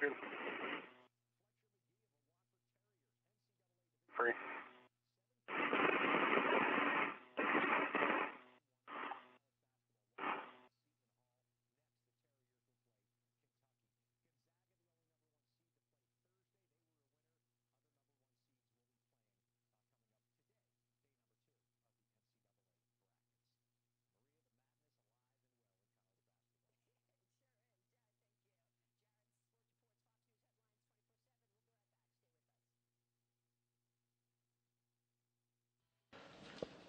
Sounds good. Free.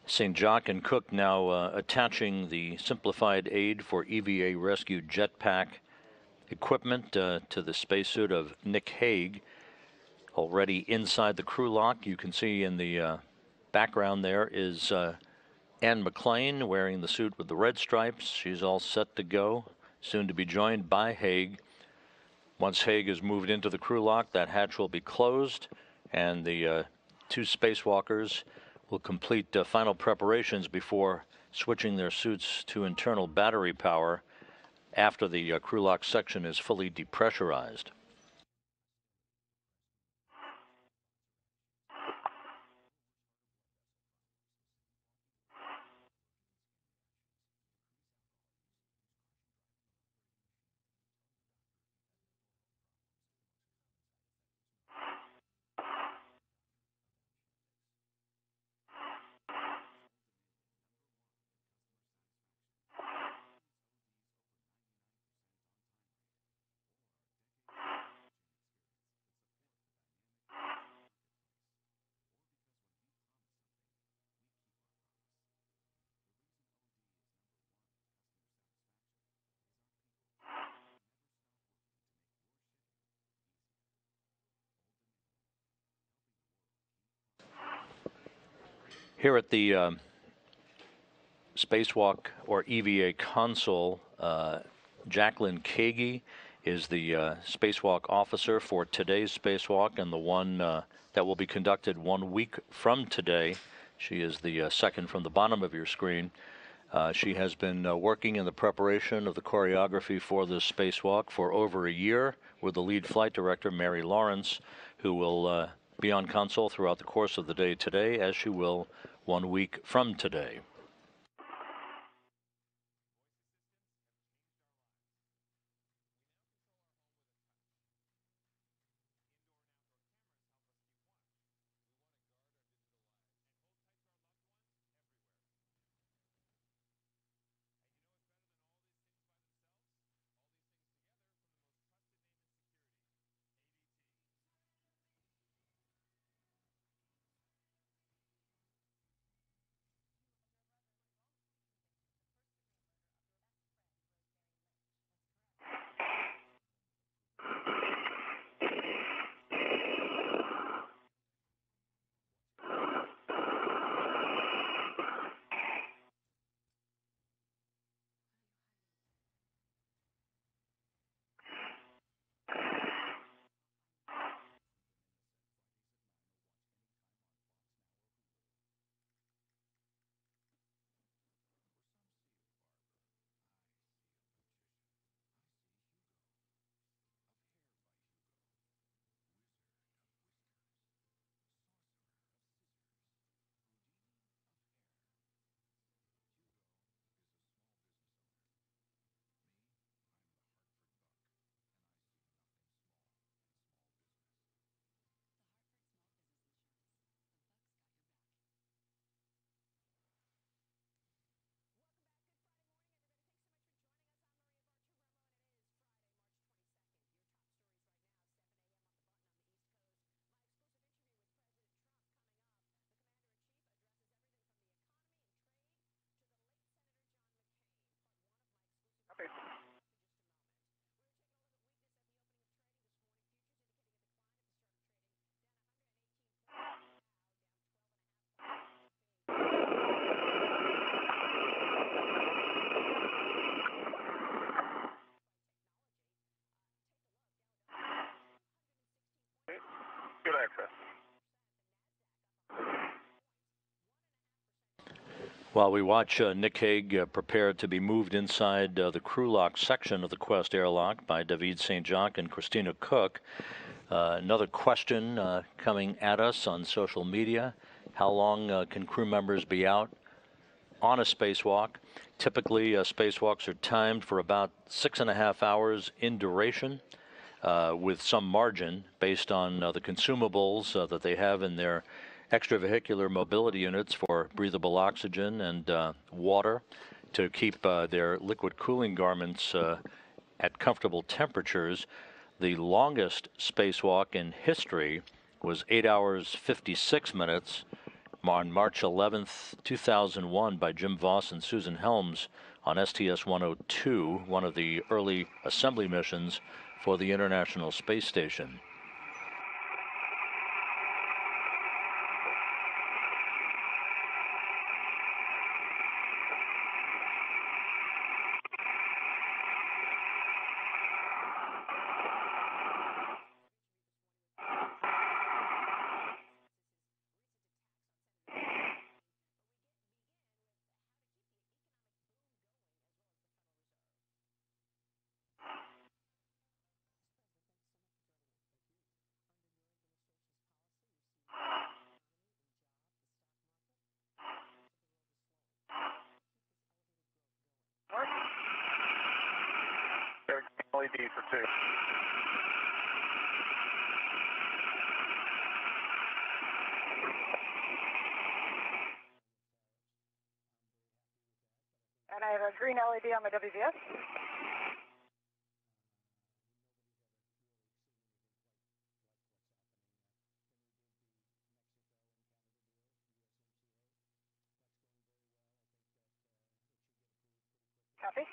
St. Jacques and Cook now attaching the simplified aid for EVA rescue jetpack equipment to the spacesuit of Nick Hague. Already inside the crew lock, you can see in the background there is Anne McLean wearing the suit with the red stripes. She's all set to go, soon to be joined by Hague. Once Hague is moved into the crew lock, that hatch will be closed, and the two spacewalkers will complete final preparations before switching their suits to internal battery power after the crew lock section is fully depressurized. Here at the spacewalk or EVA console, Jacqueline Kagi is the spacewalk officer for today's spacewalk and the one that will be conducted 1 week from today. She is the second from the bottom of your screen. She has been working in the preparation of the choreography for this spacewalk for over a year with the lead flight director, Mary Lawrence, who will be on console throughout the course of the day today, as she will 1 week from today. Good access. While we watch Nick Hague prepare to be moved inside the crew lock section of the Quest airlock by David St. Jacques and Christina Cook, another question coming at us on social media. How long can crew members be out on a spacewalk? Typically, spacewalks are timed for about 6.5 hours in duration, with some margin based on the consumables that they have in their extravehicular mobility units for breathable oxygen and water to keep their liquid cooling garments at comfortable temperatures. The longest spacewalk in history was 8 hours 56 minutes on March 11th, 2001 by Jim Voss and Susan Helms on STS-102, one of the early assembly missions for the International Space Station. LED for 2. And I have a green LED on my WVS. Copy.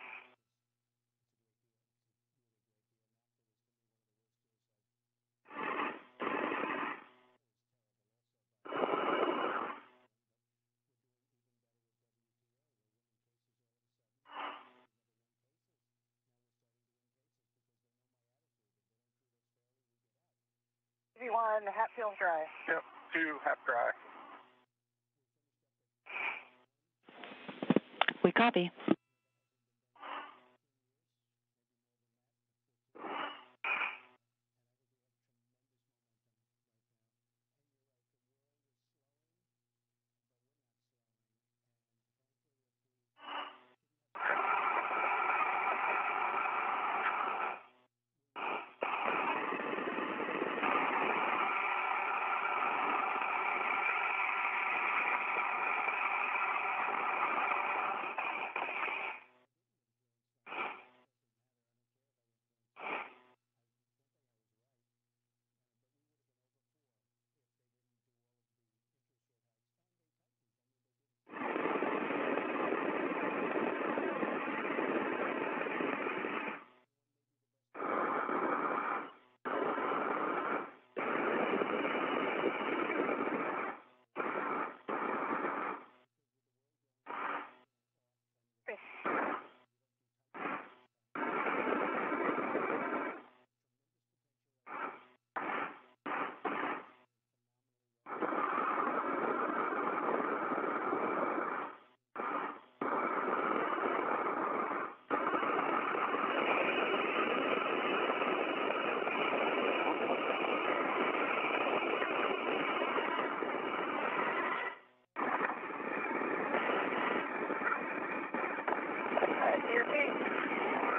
V1, Hatfield dry. Yep, 2 half dry. We copy.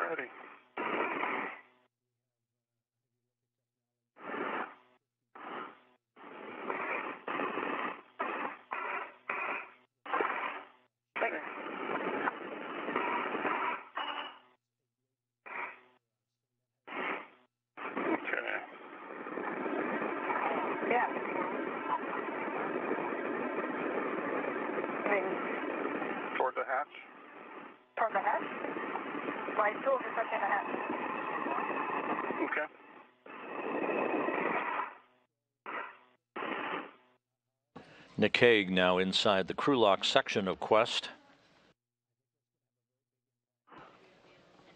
Ready. Okay. Yeah. I mean, Toward the hatch. toward the hatch. My tools are touching the hatch. Okay. Nick Hague now inside the crew lock section of Quest,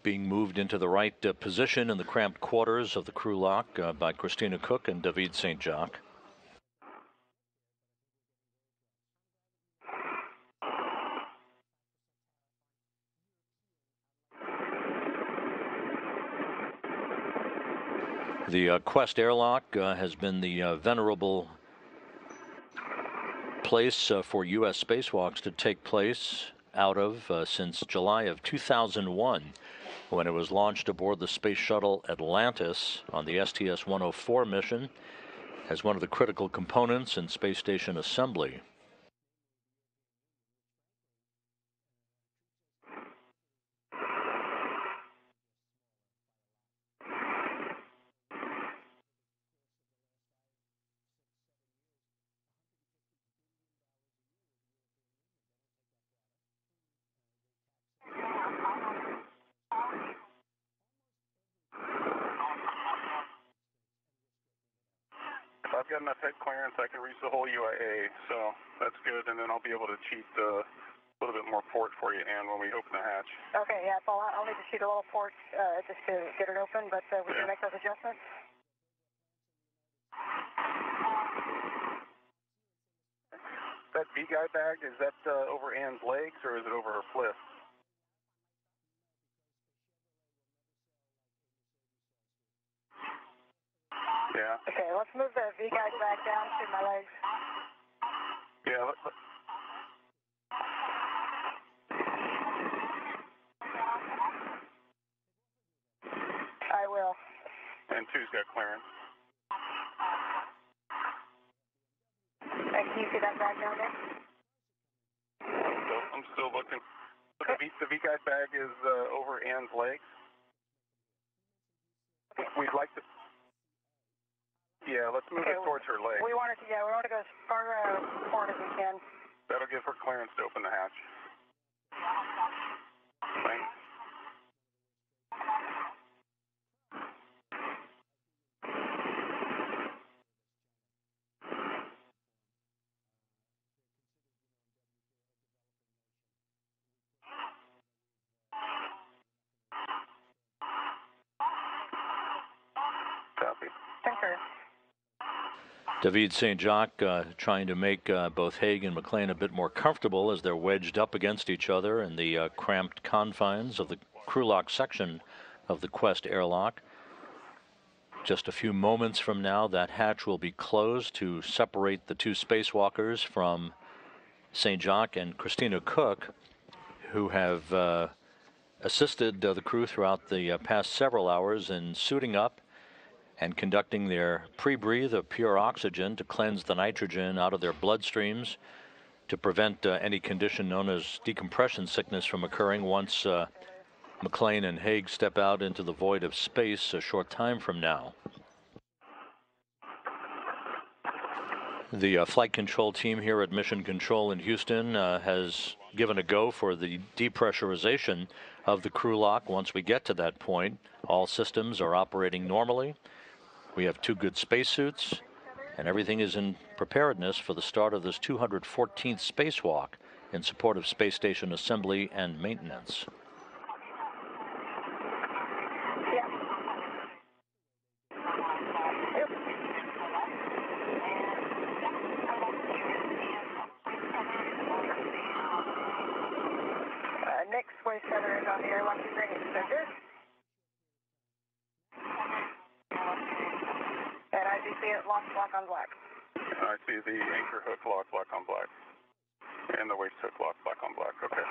being moved into the right position in the cramped quarters of the crew lock by Christina Cook and David St. Jacques. The Quest airlock has been the venerable place for U.S. spacewalks to take place out of since July of 2001, when it was launched aboard the Space Shuttle Atlantis on the STS-104 mission as one of the critical components in space station assembly. I've got enough head clearance, I can reach the whole UIA, so that's good, and then I'll be able to cheat a little bit more port for you, Ann, when we open the hatch. Okay, yeah, so I'll need to shoot a little port just to get it open, but we can make those adjustments. That V-guide bag, is that over Ann's legs, or is it over her flips? Yeah. Okay, let's move the V-guide back down to my legs. Yeah, I will. and two's got clearance. And can you see that back down there? I'm still looking. The V-guide bag is over Ann's legs. We'd like to. Yeah, let's move it towards her legs. We want it to go as far forward as we can. That'll give her clearance to open the hatch. Thanks. Copy. Thinker. David St. Jacques trying to make both Haig and McLean a bit more comfortable as they're wedged up against each other in the cramped confines of the crew lock section of the Quest airlock. Just a few moments from now, that hatch will be closed to separate the two spacewalkers from St. Jacques and Christina Cook, who have assisted the crew throughout the past several hours in suiting up and conducting their pre-breathe of pure oxygen to cleanse the nitrogen out of their bloodstreams to prevent any condition known as decompression sickness from occurring once McLean and Haig step out into the void of space a short time from now. The flight control team here at Mission Control in Houston has given a go for the depressurization of the crew lock once we get to that point. All systems are operating normally. We have two good spacesuits, and everything is in preparedness for the start of this 214th spacewalk in support of space station assembly and maintenance. Nick's waist feather is on the airlock gradient center. And I do see it lock on black. I see the anchor hook lock black on black. And the waist hook lock black on black. Okay.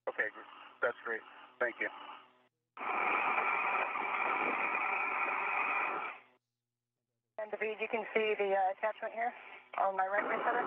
Okay, that's great. Thank you. And David, you can see the attachment here on my right waist feather.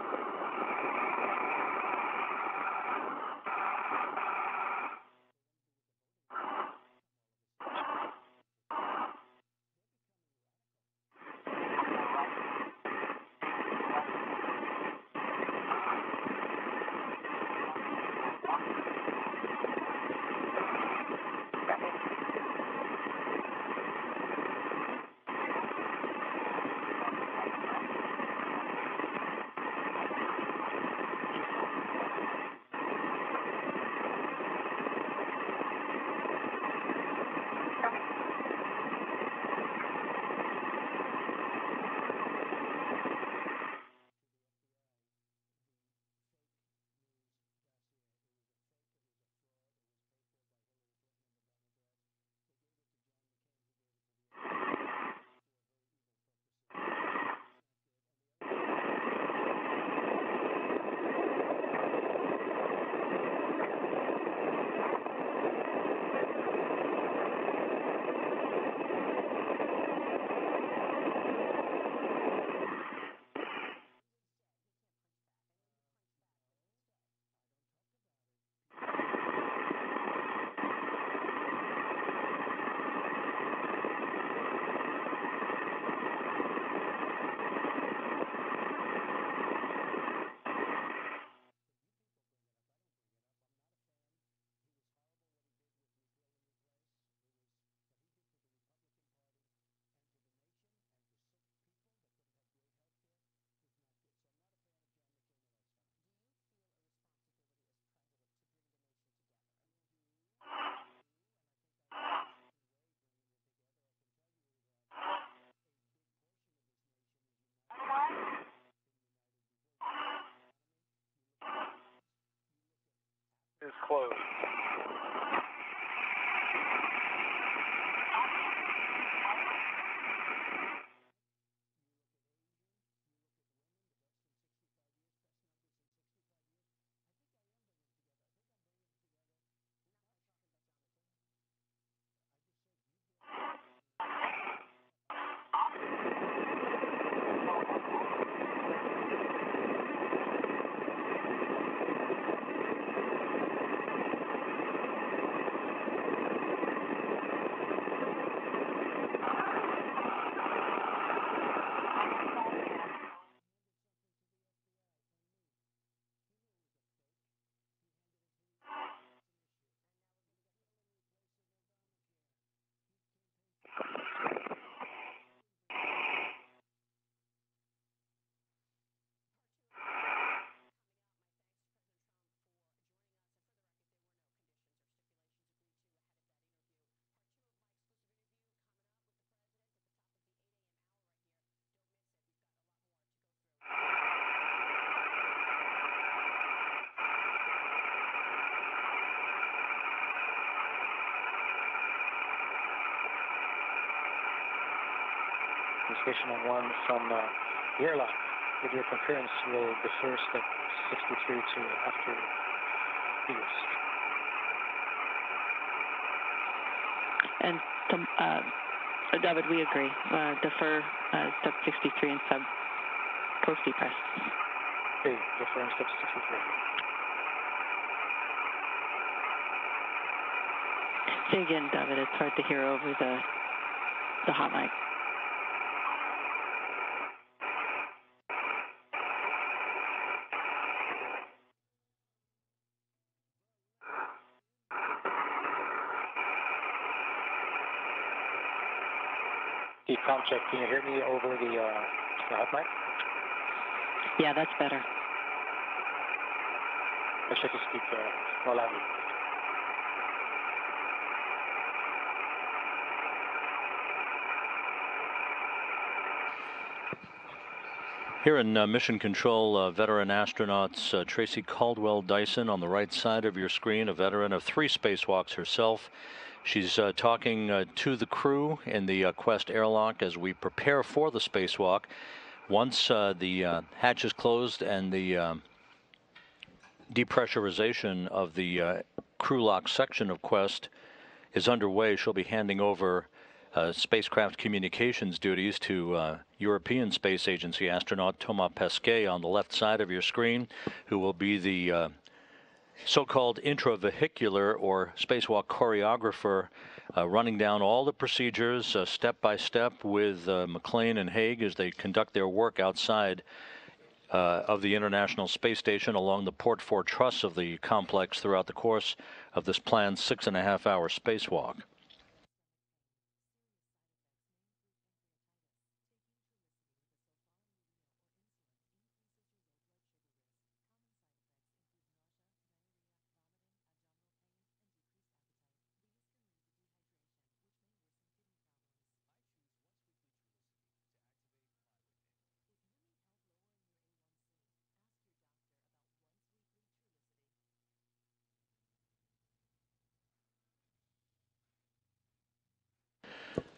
is closed. Station 1 from the airlock. With your concurrence, we'll defer step 63 to after Eagles. And David, we agree. Defer step 63 and sub post depress. Okay, deferring step 63. Say again, David. It's hard to hear over the hot mic. Comm check. Can you hear me over the hot mic? Yeah, that's better. I should speak more loudly. Here in Mission Control, veteran astronauts Tracy Caldwell Dyson on the right side of your screen, a veteran of 3 spacewalks herself. She's talking to the crew in the Quest airlock as we prepare for the spacewalk. Once the hatch is closed and the depressurization of the crew lock section of Quest is underway, she'll be handing over spacecraft communications duties to European Space Agency astronaut Thomas Pesquet on the left side of your screen, who will be the so-called intravehicular or spacewalk choreographer, running down all the procedures step by step with McLean and Haig as they conduct their work outside of the International Space Station along the Port 4 truss of the complex throughout the course of this planned 6.5-hour spacewalk.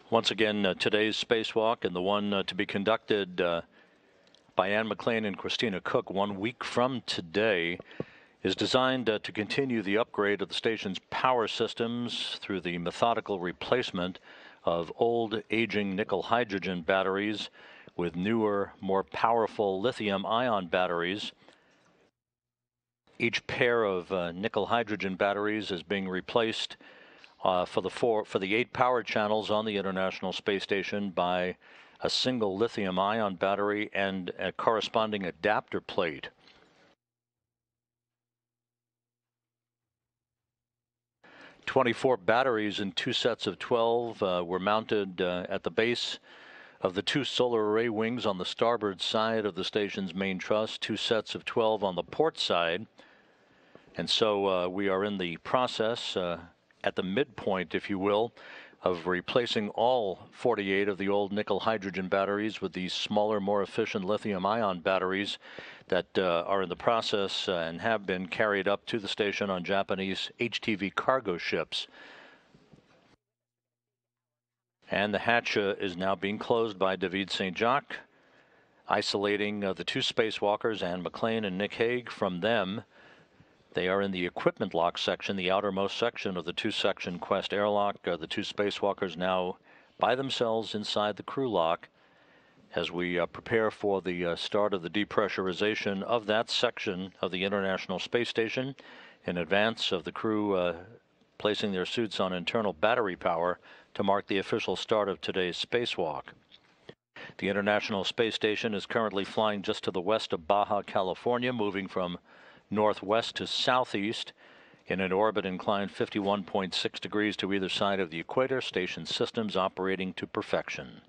Once again, today's spacewalk and the one to be conducted by Anne McLean and Christina Cook 1 week from today is designed to continue the upgrade of the station's power systems through the methodical replacement of old, aging nickel-hydrogen batteries with newer, more powerful lithium-ion batteries. Each pair of nickel-hydrogen batteries is being replaced for the 8 power channels on the International Space Station by a single lithium-ion battery and a corresponding adapter plate. "24 batteries in 2 sets of 12 were mounted at the base of the 2 solar array wings on the starboard side of the station's main truss, 2 sets of 12 on the port side. And so we are in the process, at the midpoint, if you will, of replacing all 48 of the old nickel hydrogen batteries with these smaller, more efficient lithium-ion batteries that are in the process and have been carried up to the station on Japanese HTV cargo ships. And the hatch is now being closed by David St. Jacques, isolating the two spacewalkers, Anne McClain and Nick Hague, from them. They are in the equipment lock section, the outermost section of the two-section Quest airlock. The two spacewalkers now by themselves inside the crew lock as we prepare for the start of the depressurization of that section of the International Space Station in advance of the crew placing their suits on internal battery power to mark the official start of today's spacewalk. The International Space Station is currently flying just to the west of Baja California, moving from northwest to southeast in an orbit inclined 51.6 degrees to either side of the equator. Station systems operating to perfection.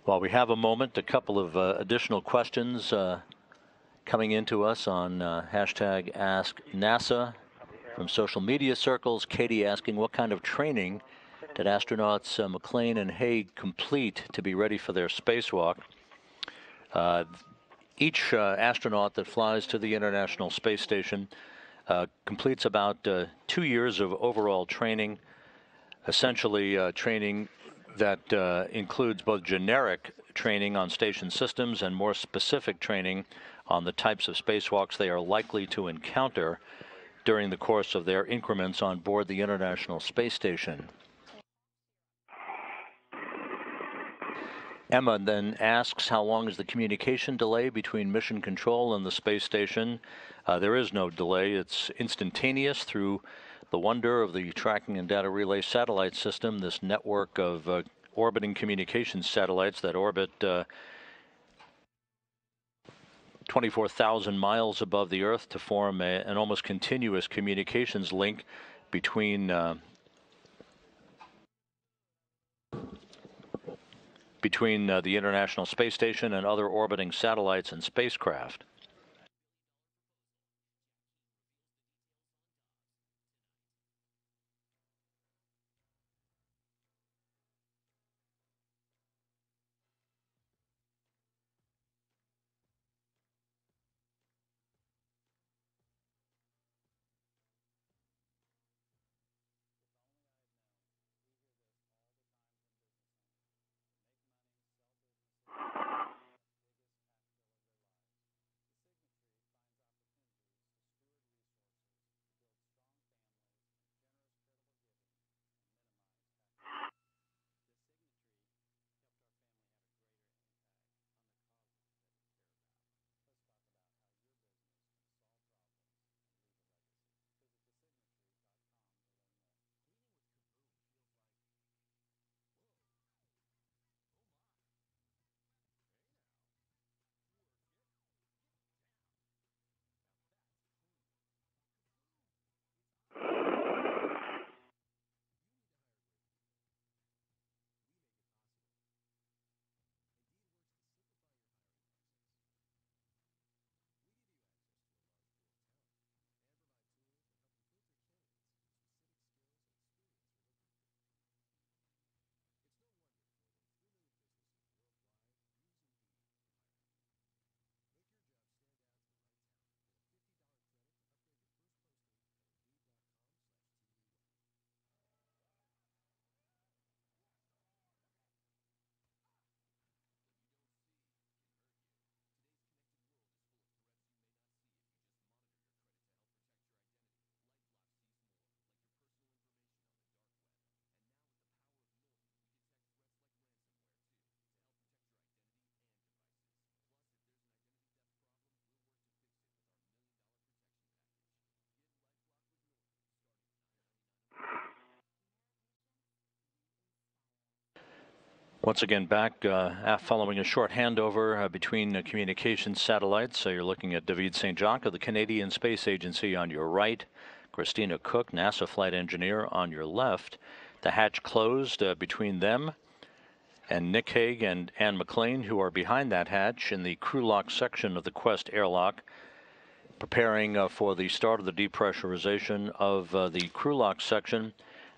While we have a moment, a couple of additional questions coming into us on hashtag Ask NASA from social media circles. Katie asking, what kind of training did astronauts McClain and Hague complete to be ready for their spacewalk? Each astronaut that flies to the International Space Station completes about 2 years of overall training, essentially training that includes both generic training on station systems and more specific training on the types of spacewalks they are likely to encounter during the course of their increments on board the International Space Station. Emma then asks, how long is the communication delay between mission control and the space station? There is no delay. It's instantaneous through the wonder of the tracking and data relay satellite system, this network of orbiting communications satellites that orbit 24,000 miles above the Earth to form an almost continuous communications link between the International Space Station and other orbiting satellites and spacecraft. Once again, back following a short handover between communications satellites. So you're looking at David St. Jacques of the Canadian Space Agency on your right, Christina Cook, NASA flight engineer, on your left. The hatch closed between them and Nick Hague and Anne McLean, who are behind that hatch in the crew lock section of the Quest airlock, preparing for the start of the depressurization of the crew lock section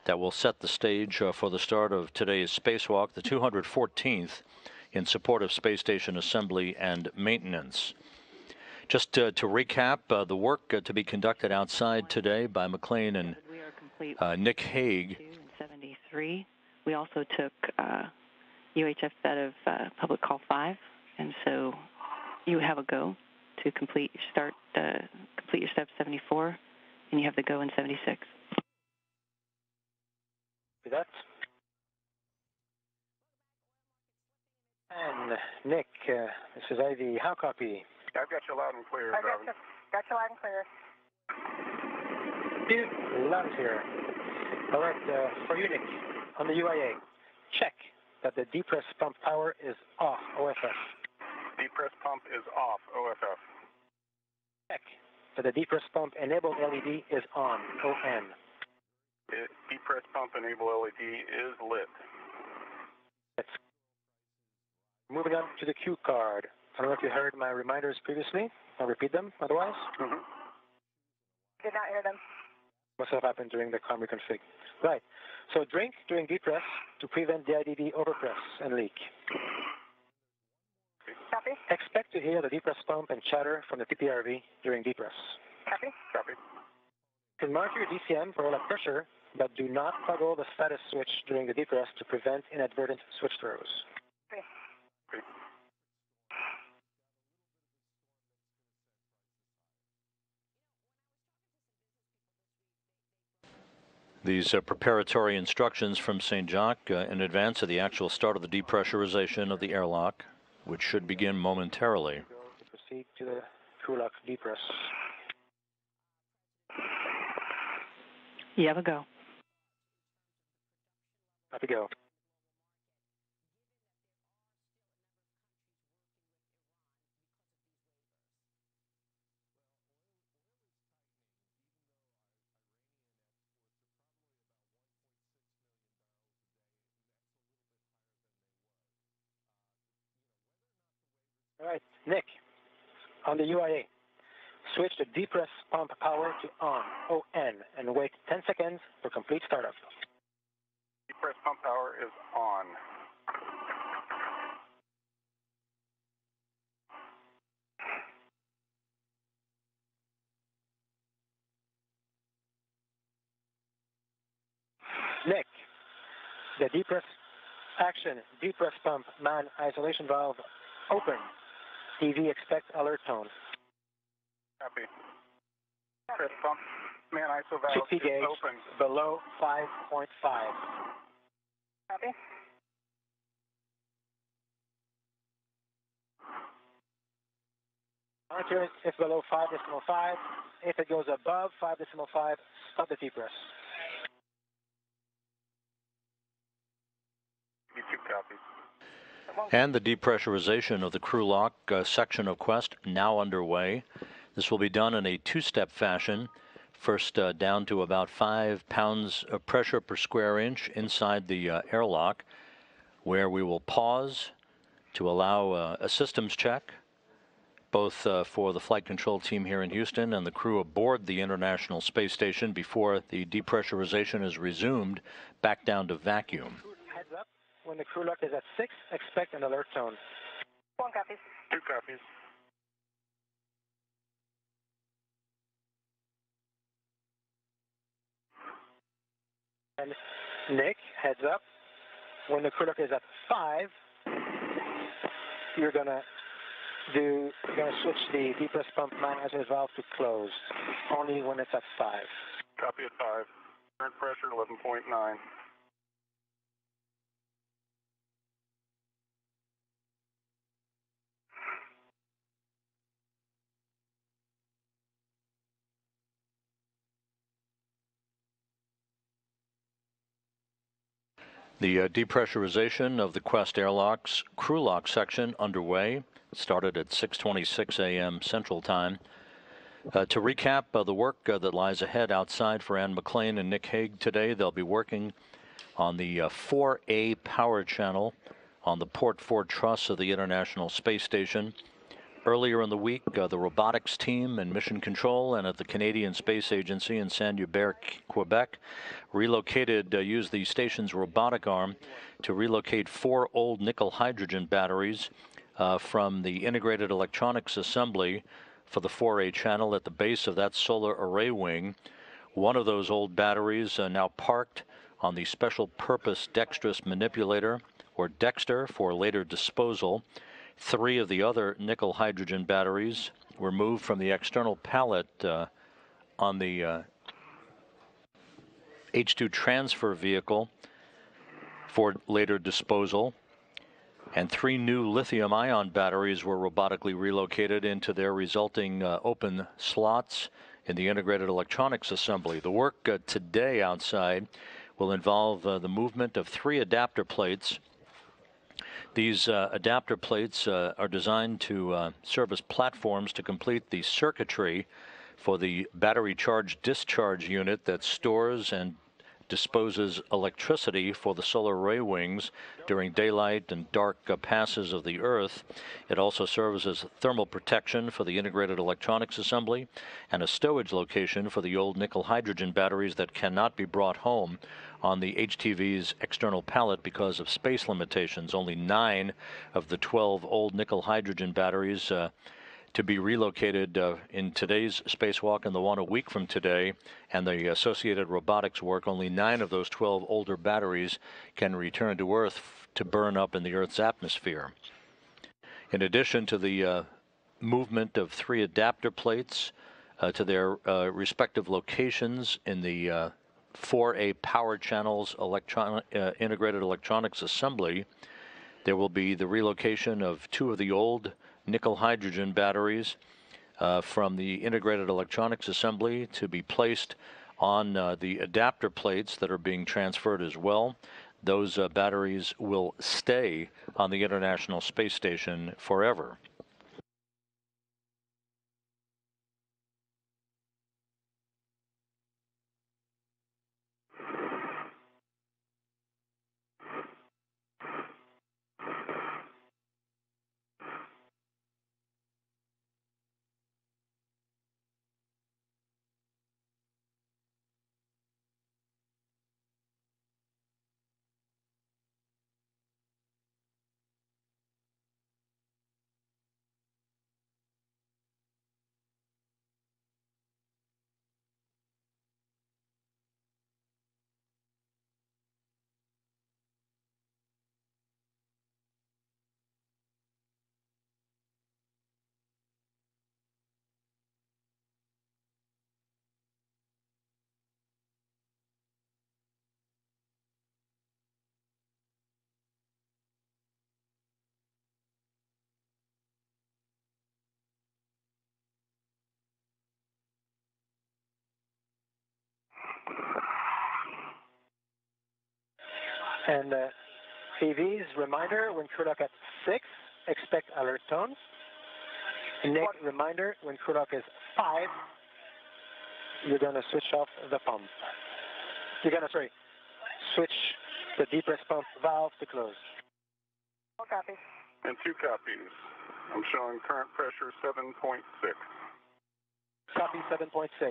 that will set the stage for the start of today's spacewalk, the 214th, in support of space station assembly and maintenance. Just to recap, the work to be conducted outside today by McLean and Nick Hague. 73. We also took UHF out of public call 5, and so you have a go to complete your step 74, and you have the go in 76. With that. And Nick, this is Ivy. How copy? I've got you loud and clear. I got you loud and clear. Loud and clear. All right, for you, Nick, on the UIA, check that the depress pump power is off, OFF. Depress pump is off, OFF. Check that the depress pump enable LED is on, ON. Depress pump enable LED is lit. Let's moving on to the cue card. I don't know if you heard my reminders previously. I'll repeat them otherwise. Did not hear them. Must have happened during the comm reconfig. Right. So drink during depress to prevent the IDD overpress and leak. Copy. Expect to hear the depress pump and chatter from the TPRV during depress. Copy. Copy. You can monitor your DCM for all that pressure, but do not toggle the status switch during the depress to prevent inadvertent switch throws. Okay. Okay. These preparatory instructions from St. Jacques in advance of the actual start of the depressurization of the airlock, which should begin momentarily. Proceed to the crew lock depress. You have a go. Up we go. All right, Nick, on the UIA, switch the depress pump power to on, ON, and wait 10 seconds for complete startup. Depress pump power is on. Nick, the depress pump man isolation valve open. TV expect alert tone. Copy. Depress pump man ISO valve Should be is gauge open. below 5.5. Copy. Monitor if below 5.5. If it goes above 5.5, stop the depress. You two copies. And the depressurization of the crew lock section of Quest now underway. This will be done in a two-step fashion. First down to about 5 pounds of pressure per square inch inside the airlock, where we will pause to allow a systems check, both for the flight control team here in Houston and the crew aboard the International Space Station before the depressurization is resumed back down to vacuum. Heads up, when the crew lock is at 6, expect an alert tone. 1 copy. 2 copies. And Nick, heads up, when the crew lock is at 5, you're gonna switch the depress pump man isolation valve to closed, only when it's at 5. Copy at 5. Current pressure 11.9. The depressurization of the Quest airlock's crew lock section underway. Started at 6:26 a.m. Central Time. To recap the work that lies ahead outside for Anne McClain and Nick Hague today, they'll be working on the 4A power channel on the Port 4 truss of the International Space Station. Earlier in the week, the robotics team and mission control and at the Canadian Space Agency in Saint-Hubert, Quebec, used the station's robotic arm to relocate 4 old nickel hydrogen batteries from the integrated electronics assembly for the 4A channel at the base of that solar array wing. One of those old batteries now parked on the special purpose dexterous manipulator, or Dexter, for later disposal. 3 of the other nickel hydrogen batteries were moved from the external pallet on the H2 transfer vehicle for later disposal. And 3 new lithium-ion batteries were robotically relocated into their resulting open slots in the integrated electronics assembly. The work today outside will involve the movement of 3 adapter plates. These adapter plates are designed to serve as platforms to complete the circuitry for the battery charge discharge unit that stores and disposes electricity for the solar array wings during daylight and dark passes of the Earth. It also serves as thermal protection for the integrated electronics assembly and a stowage location for the old nickel hydrogen batteries that cannot be brought home on the HTV's external pallet because of space limitations. Only 9 of the 12 old nickel hydrogen batteries to be relocated in today's spacewalk and the one a week from today, and the associated robotics work. Only 9 of those 12 older batteries can return to Earth to burn up in the Earth's atmosphere. In addition to the movement of 3 adapter plates to their respective locations in the 4A power channels integrated electronics assembly, there will be the relocation of 2 of the old nickel hydrogen batteries from the integrated electronics assembly to be placed on the adapter plates that are being transferred as well. Those batteries will stay on the International Space Station forever. And PV's reminder when crew lock at 6, expect alert tones. Nick, reminder when crew lock is 5, you're going to switch off the pump. You're going to, switch the depress pump valve to close. 4 copies. And 2 copies. I'm showing current pressure 7.6. Copy 7.6.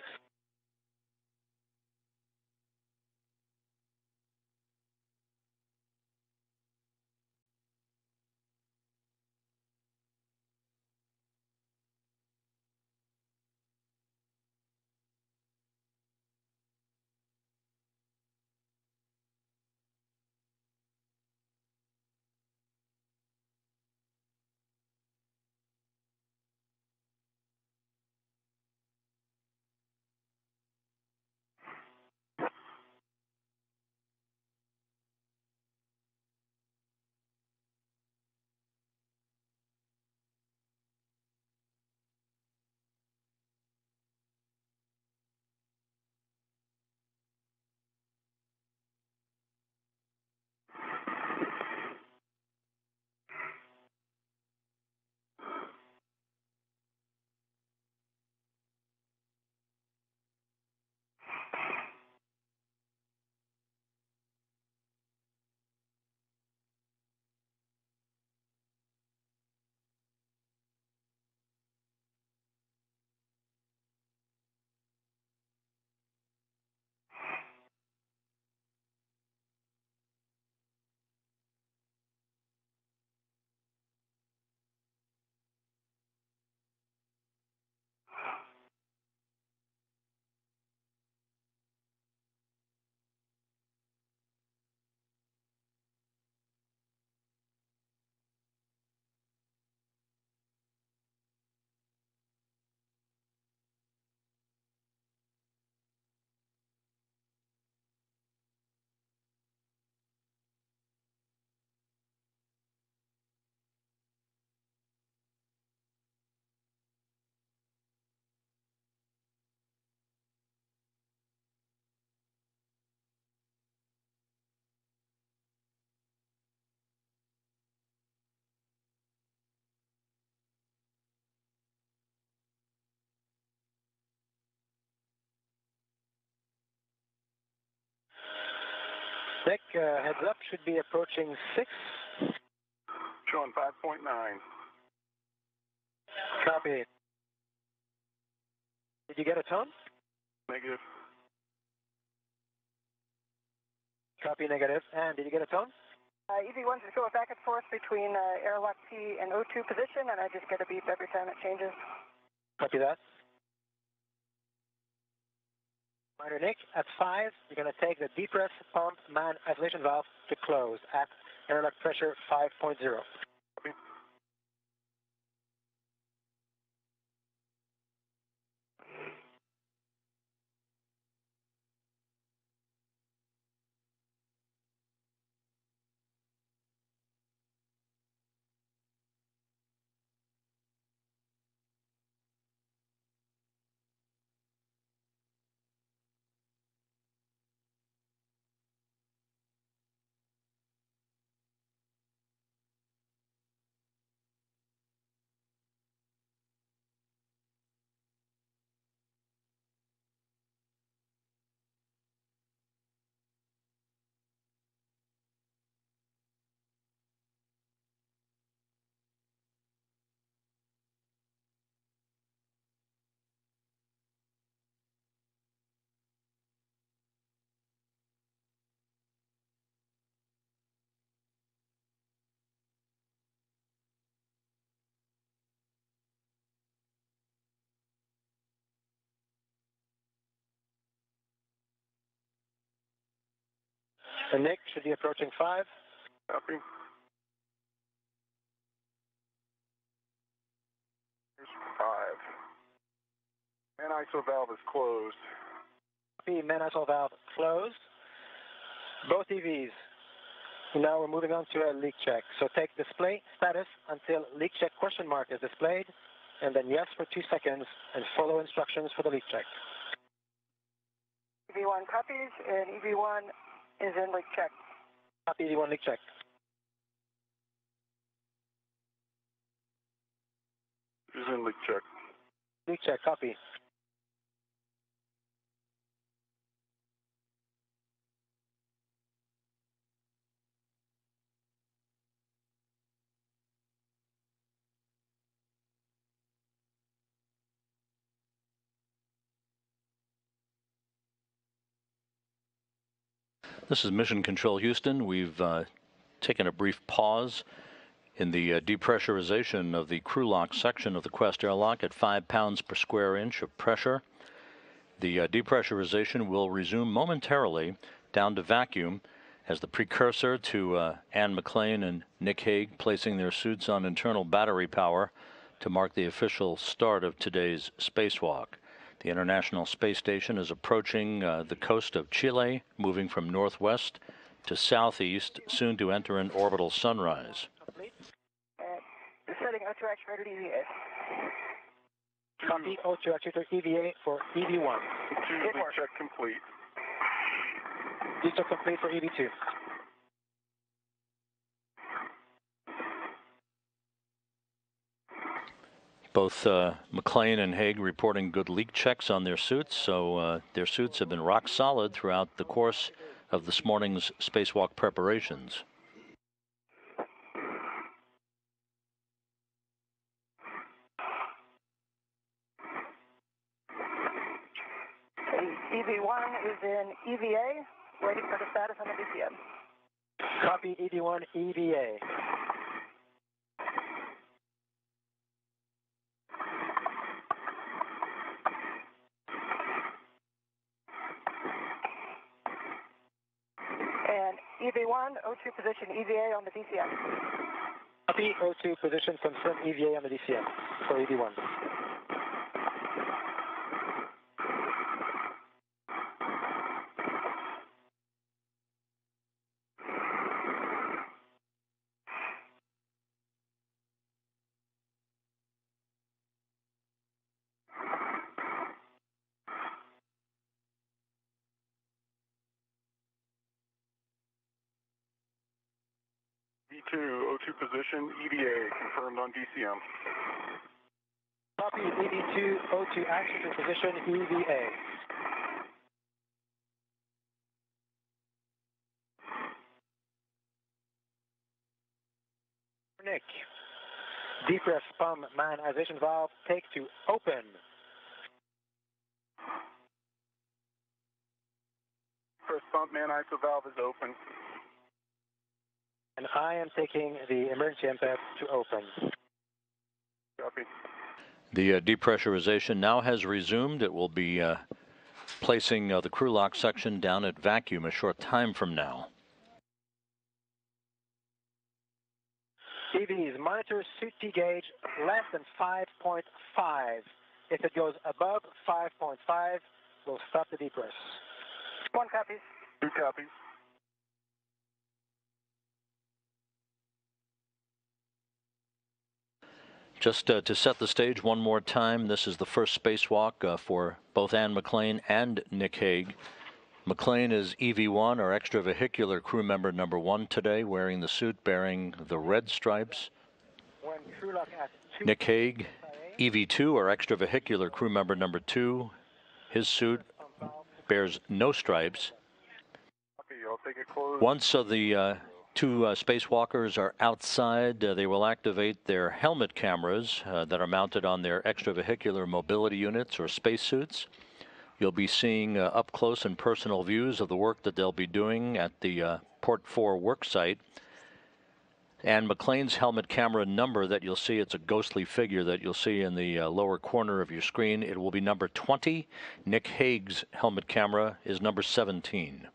Nick, heads up, should be approaching 6. Showing 5.9. Copy. Did you get a tone? Negative. Copy, negative. And did you get a tone? EV1's just going back and forth between airlock T and O2 position, and I just get a beep every time it changes. Copy that. Reminder, Nick, at 5, you're going to take the depress pump man isolation valve to close at airlock pressure 5.0. Copy. And Nick should be approaching 5. Copy. Here's 5. Man ISO valve is closed. Copy, man isolation valve closed. Both EVs. Now we're moving on to a leak check. So take display status until leak check question mark is displayed, and then yes for 2 seconds, and follow instructions for the leak check. EV1 copies, and EV1 is in leak check. Copy, EV1 leak check. Is in leak check. Leak check, copy. This is Mission Control Houston. We've taken a brief pause in the depressurization of the crew lock section of the Quest airlock at 5 pounds per square inch of pressure. The depressurization will resume momentarily down to vacuum as the precursor to Anne McClain and Nick Hague placing their suits on internal battery power to mark the official start of today's spacewalk. The International Space Station is approaching the coast of Chile, moving from northwest to southeast, soon to enter an orbital sunrise. Setting O2 actuator EVA. Copy, O2 actuator EVA for EV1. Leak check complete. Leak check complete for EV2. Both McClain and Hague reporting good leak checks on their suits, so their suits have been rock solid throughout the course of this morning's spacewalk preparations. EV1 is in EVA, waiting for the status on the DCM. Copy, EV1 EVA. And EV1, O2 position EVA on the DCM. Copy, O2 position confirm EVA on the DCM for EV1. V2, O2 position, EVA, confirmed on DCM. Copy, EV2, O2 actuator position EVA. Nick. Depress pump manization valve, take 2, open. First pump man ISO valve is open. And I am taking the emergency MPEP to open. Copy. The depressurization now has resumed. It will be placing the crew lock section down at vacuum a short time from now. EVs, monitor suit T gauge less than 5.5. If it goes above 5.5, we'll stop the depress. 1 copies. 2 copies. Just to set the stage one more time, this is the first spacewalk for both Anne McLean and Nick Hague. McLean is EV1, or extravehicular crew member number 1 today, wearing the suit bearing the red stripes. When crew lock at 2, Nick Hague, EV2, or extravehicular crew member number 2. His suit bears no stripes. Okay, I'll take it closed. Once the 2 spacewalkers are outside, they will activate their helmet cameras that are mounted on their extravehicular mobility units or spacesuits. You'll be seeing up close and personal views of the work that they'll be doing at the Port 4 work site. And McLean's helmet camera number that you'll see, it's a ghostly figure that you'll see in the lower corner of your screen. It will be number 20. Nick Hague's helmet camera is number 17.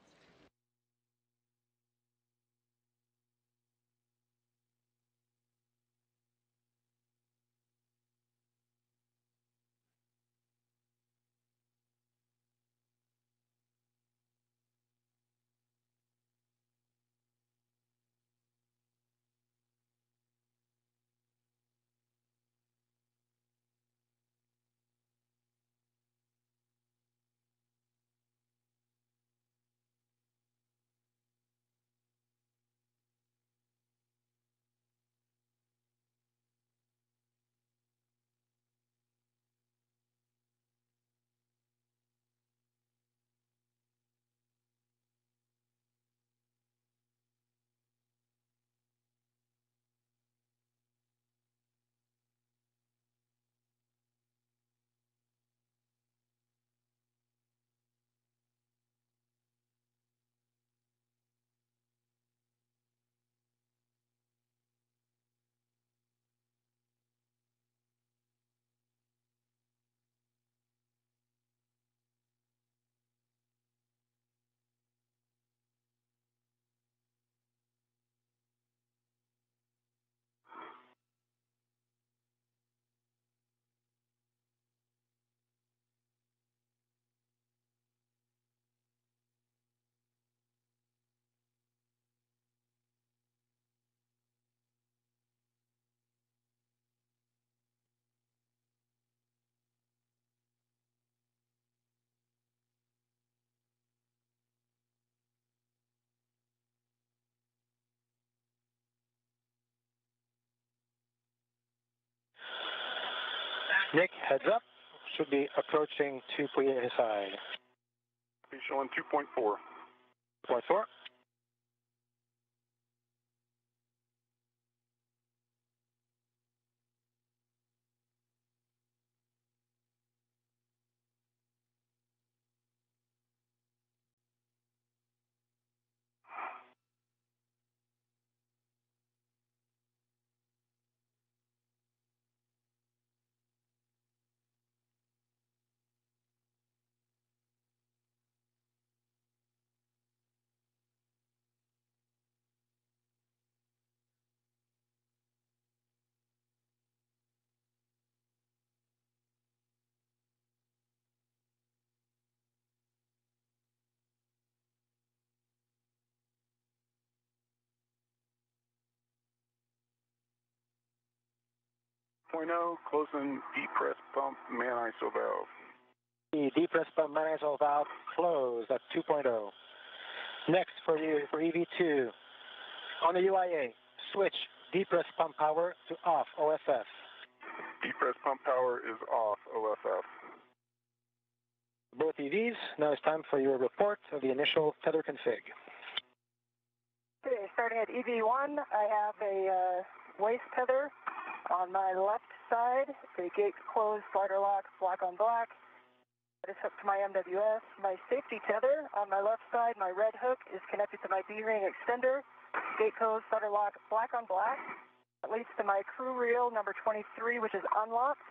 Nick, heads up, should be approaching 2.8 side. Be showing 2.4. 2.4. Closing depress pump man ISO valve. The depress pump manization valve closed at 2.0. Next for EV2, on the UIA, switch depress pump power to off OFF. Depress pump power is off OFF. Both EVs, now it's time for your report of the initial tether config. Okay, starting at EV1, I have a waist tether. On my left side, the gate closed, slider lock, black on black. That is hooked to my MWS. My safety tether on my left side, my red hook is connected to my D-ring extender. Gate closed, slider lock, black on black. That leads to my crew reel number 23, which is unlocked.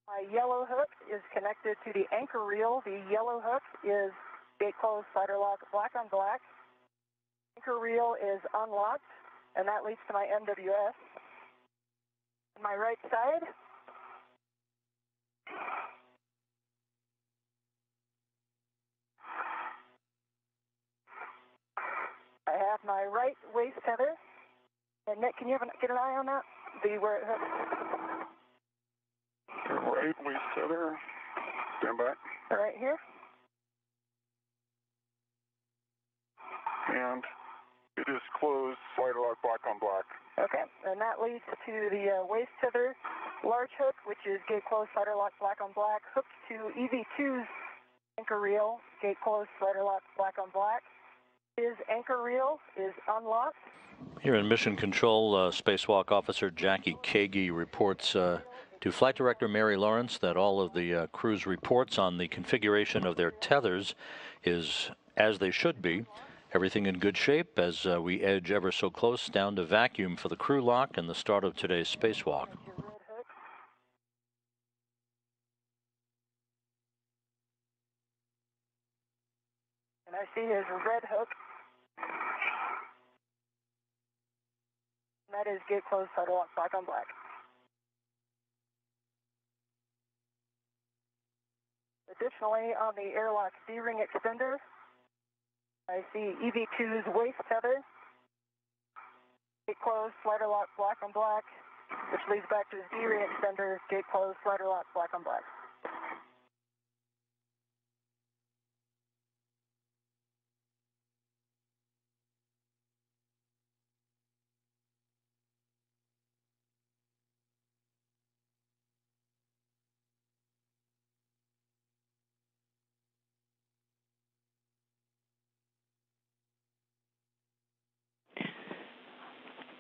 My yellow hook is connected to the anchor reel. The yellow hook is gate closed, slider lock, black on black. Anchor reel is unlocked, and that leads to my MWS. On my right side, I have my right waist tether. And Nick, can you get an eye on that? Where it hooks? Right waist tether. Stand by. Right here. And it is closed, slider lock, black on black. Okay, and that leads to the waist tether large hook, which is gate closed, slider lock, black on black, hooked to EV2's anchor reel, gate closed, slider lock, black on black. His anchor reel is unlocked. Here in Mission Control, Spacewalk Officer Jackie Kagi reports to Flight Director Mary Lawrence that all of the crew's reports on the configuration of their tethers is as they should be. Everything in good shape as we edge ever so close down to vacuum for the crew lock and the start of today's spacewalk. And I see his red hook. And that is gate closed, slider lock, black on black. Additionally, on the airlock D-ring extender, I see EV2's waist tether, gate closed, slider lock, black on black, which leads back to his D-ring extender, gate closed, slider lock, black on black.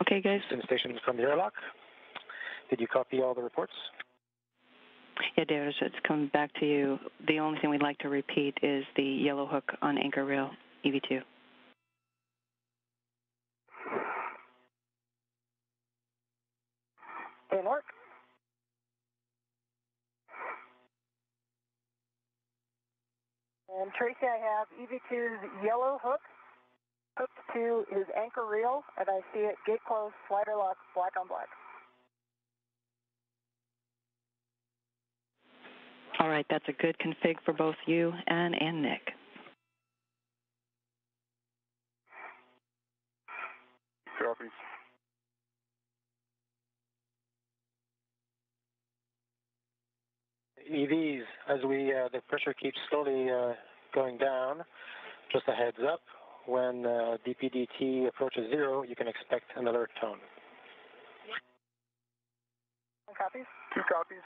Okay, guys. Station from the airlock. Did you copy all the reports? Yeah, David, it's coming back to you. The only thing we'd like to repeat is the yellow hook on anchor reel, EV2. In work. And Tracy, I have EV2's yellow hook hooked to his anchor reel, and I see it gate closed, slider lock, black on black. All right, that's a good config for both you and Nick. Copies. EVs, as the pressure keeps slowly going down, just a heads up, when DPDT approaches 0, you can expect an alert tone. 1 copies. 2 copies.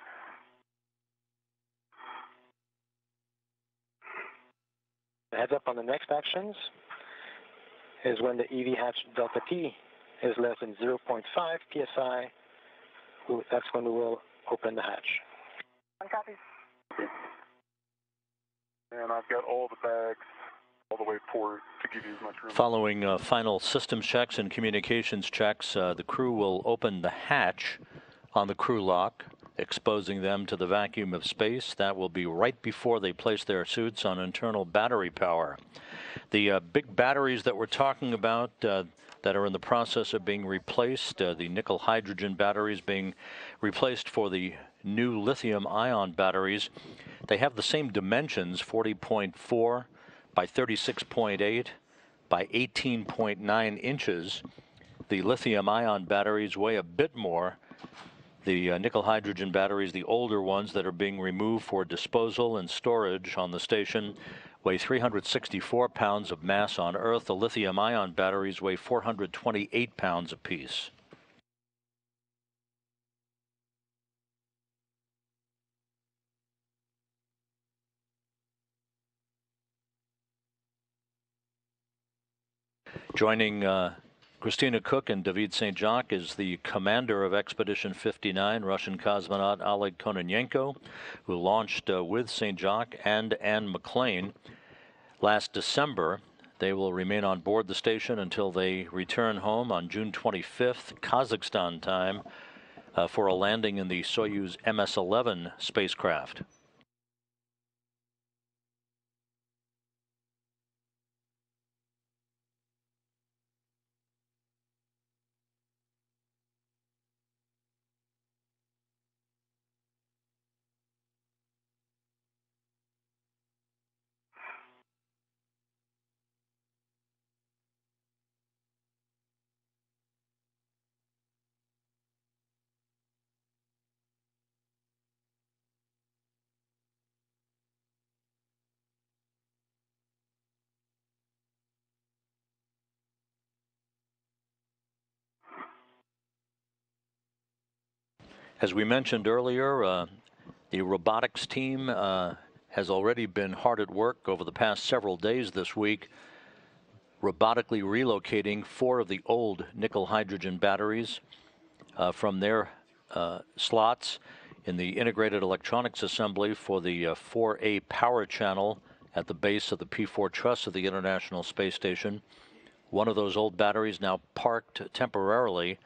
The heads up on the next actions is when the EV hatch delta P is less than 0.5 psi, that's when we will open the hatch. 1 copy. And I've got all the bags all the way forward to give you as much room. Following final systems checks and communications checks, the crew will open the hatch on the crew lock, exposing them to the vacuum of space. That will be right before they place their suits on internal battery power. The big batteries that we're talking about that are in the process of being replaced, the nickel hydrogen batteries being replaced for the new lithium ion batteries, they have the same dimensions, 40.4 by 36.8 by 18.9 inches. The lithium ion batteries weigh a bit more. The nickel hydrogen batteries, the older ones that are being removed for disposal and storage on the station, weigh 364 pounds of mass on Earth. The lithium ion batteries weigh 428 pounds apiece. Joining Christina Koch and David St. Jacques is the commander of Expedition 59, Russian cosmonaut Oleg Kononenko, who launched with St. Jacques and Anne McClain last December. They will remain on board the station until they return home on June 25th, Kazakhstan time, for a landing in the Soyuz MS-11 spacecraft. As we mentioned earlier, the robotics team has already been hard at work over the past several days this week, robotically relocating 4 of the old nickel hydrogen batteries from their slots in the integrated electronics assembly for the 4A power channel at the base of the P4 truss of the International Space Station. One of those old batteries now parked temporarily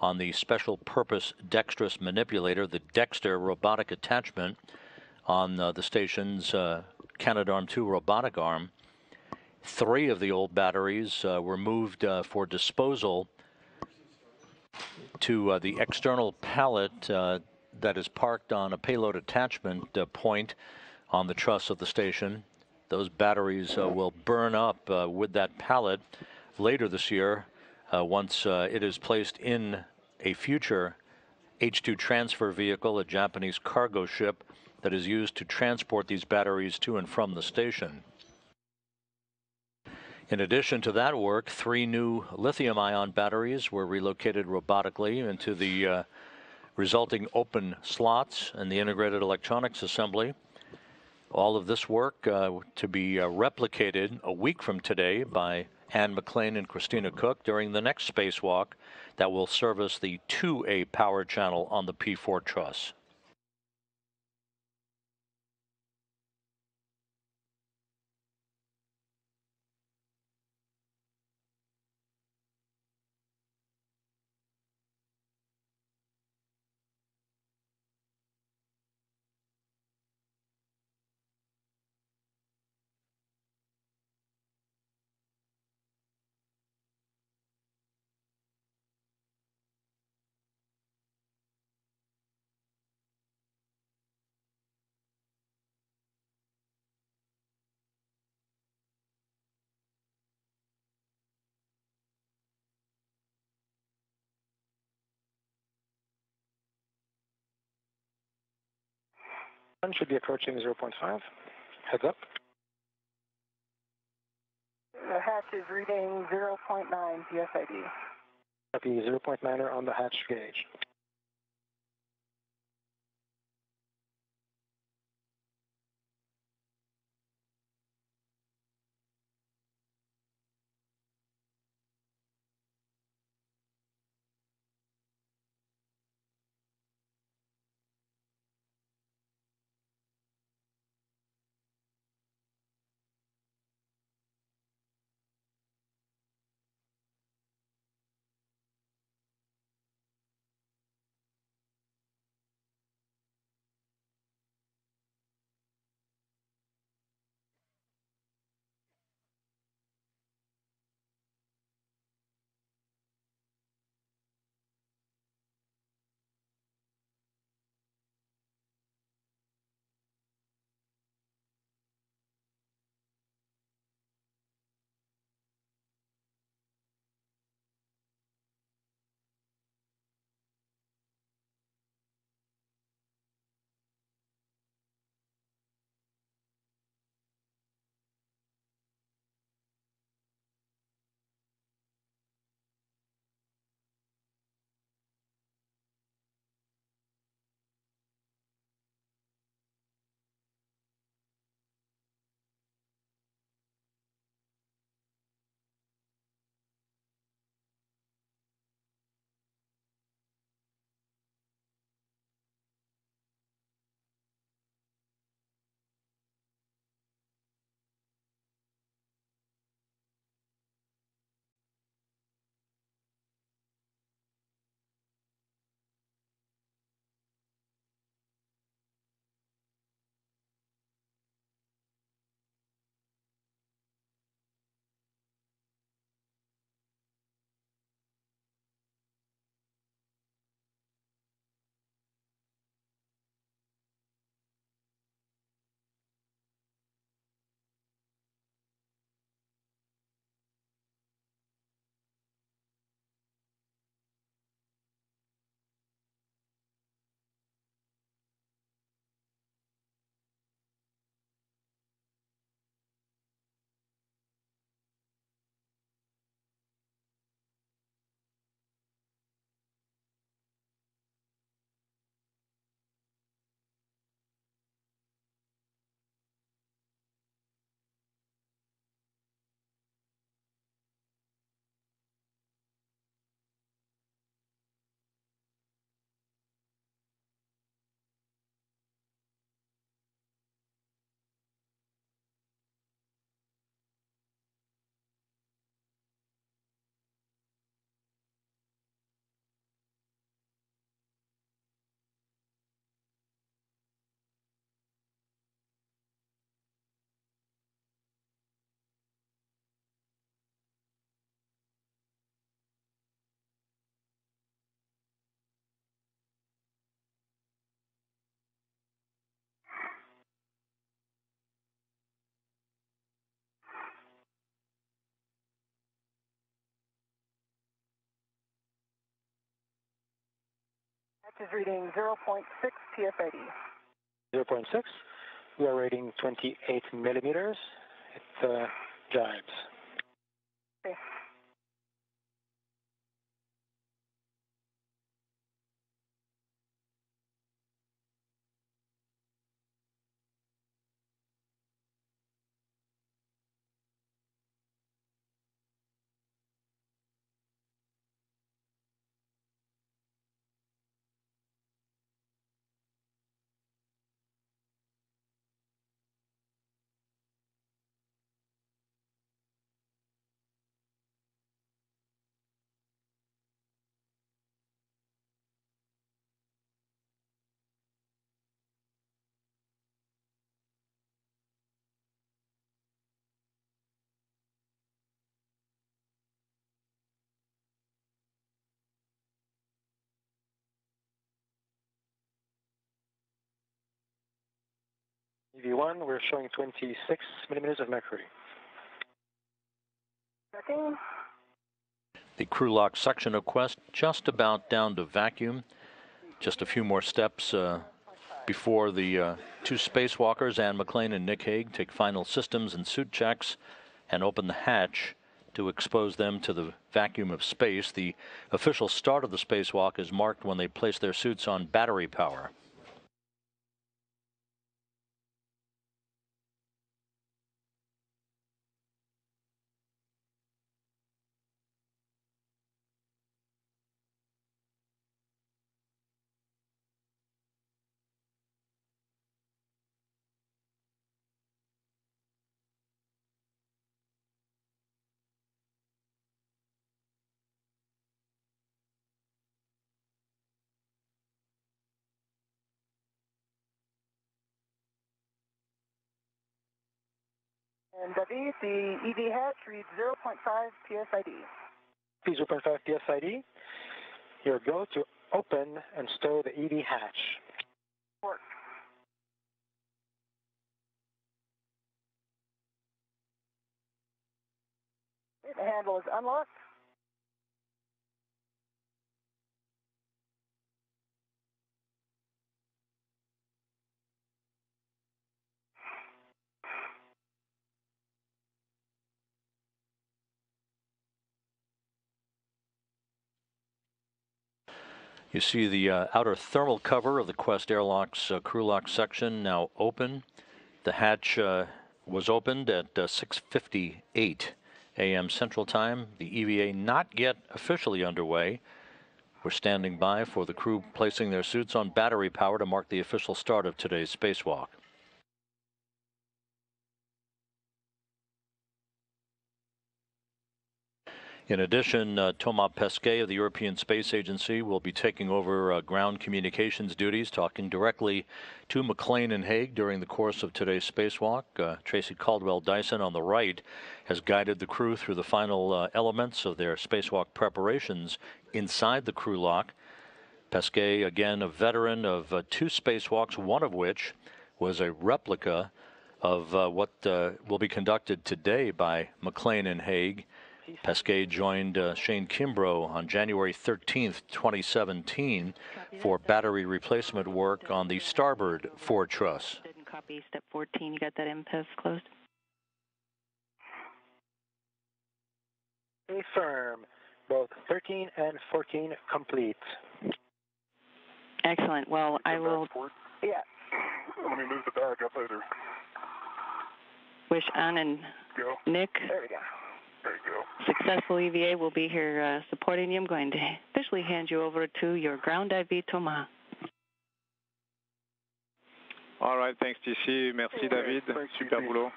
on the special purpose dexterous manipulator, the Dexter robotic attachment on the station's Canadarm2 robotic arm. 3 of the old batteries were moved for disposal to the external pallet that is parked on a payload attachment point on the truss of the station. Those batteries will burn up with that pallet later this year once it is placed in a future H-2 transfer vehicle, a Japanese cargo ship that is used to transport these batteries to and from the station. In addition to that work, 3 new lithium-ion batteries were relocated robotically into the resulting open slots in the integrated electronics assembly. All of this work to be replicated a week from today by Anne McClain and Christina Koch during the next spacewalk that will service the 2A power channel on the P4 truss. One should be approaching 0.5. Heads up. The hatch is reading 0.9 PSID. Copy 0.9er on the hatch gauge. Which is reading 0.6 PSID. 0.6. We are rating 28 millimeters. It jibes. Okay. EV1, we're showing 26 millimeters of mercury. Checking. The crew lock section of Quest just about down to vacuum. Just a few more steps before the two spacewalkers, Anne McClain and Nick Hague, take final systems and suit checks and open the hatch to expose them to the vacuum of space. The official start of the spacewalk is marked when they place their suits on battery power. And David, the EV hatch reads 0.5 PSID. 0.5 PSID. Your go to open and stow the EV hatch. Work. The handle is unlocked. You see the outer thermal cover of the Quest Airlock's crew lock section now open. The hatch was opened at 6:58 a.m. Central Time. The EVA not yet officially underway. We're standing by for the crew placing their suits on battery power to mark the official start of today's spacewalk. In addition, Thomas Pesquet of the European Space Agency will be taking over ground communications duties, talking directly to McClain and Hague during the course of today's spacewalk. Tracy Caldwell-Dyson on the right has guided the crew through the final elements of their spacewalk preparations inside the crew lock. Pesquet, again, a veteran of two spacewalks, one of which was a replica of what will be conducted today by McClain and Hague. Pesquet joined Shane Kimbrough on January 13th, 2017 for battery replacement work on the starboard fore truss. Didn't copy step 14. You got that MPES closed? Confirm. Both 13 and 14 complete. Excellent. Well, I will Yeah. Let me move the bag up later. wish Anne and Go. Nick There we go. There you go. successful EVA. Will be here supporting you. I'm going to officially hand you over to your ground IV, Thomas. All right, thanks, TC. Merci, David. Super boulot.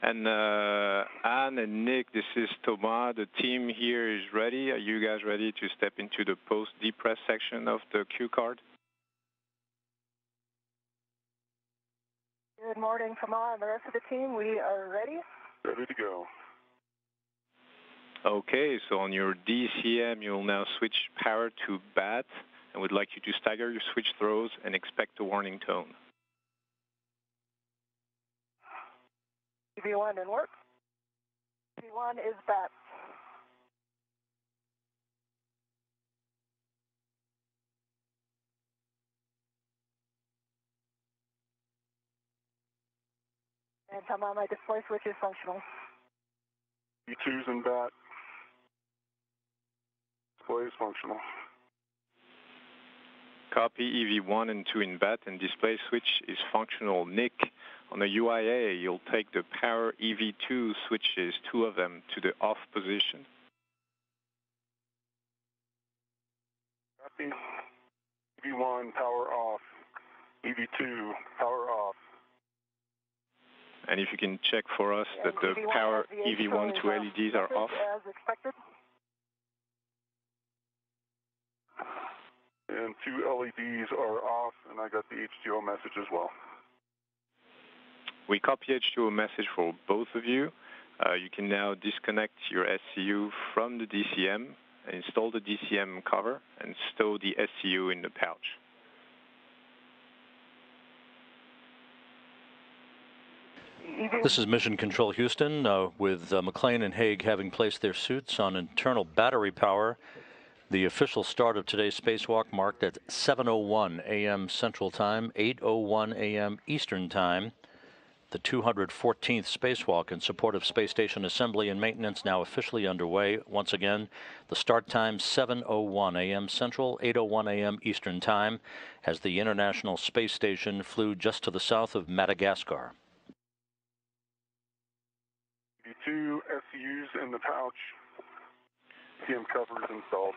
And Anne and Nick, this is Thomas. The team here is ready. Are you guys ready to step into the post-depress section of the Q card? Good morning, Thomas and the rest of the team. We are ready. Ready to go. Okay, so on your DCM, you'll now switch power to BAT, and would like you to stagger your switch throws and expect a warning tone. EV1 in work. EV1 is BAT. And tell me my display switch is functional. EV2's in bat. Display is functional. Copy, EV1 and 2 in bat and display switch is functional. Nick, on the UIA, you'll take the power EV2 switches, 2 of them, to the off position. Copy. EV1, power off. EV2, power off. And if you can check for us that the power EV1 2 LEDs are off. As expected. And 2 LEDs are off, and I got the H2O message as well. We copy H2O message for both of you. You can now disconnect your SCU from the DCM, install the DCM cover, and stow the SCU in the pouch. This is Mission Control Houston, with McLean and Haig having placed their suits on internal battery power. The official start of today's spacewalk marked at 7:01 a.m. Central Time, 8:01 a.m. Eastern Time. The 214th spacewalk in support of space station assembly and maintenance now officially underway. Once again, the start time 7:01 a.m. Central, 8:01 a.m. Eastern Time, as the International Space Station flew just to the south of Madagascar. EV2 SCUs in the pouch. DCM covers installed.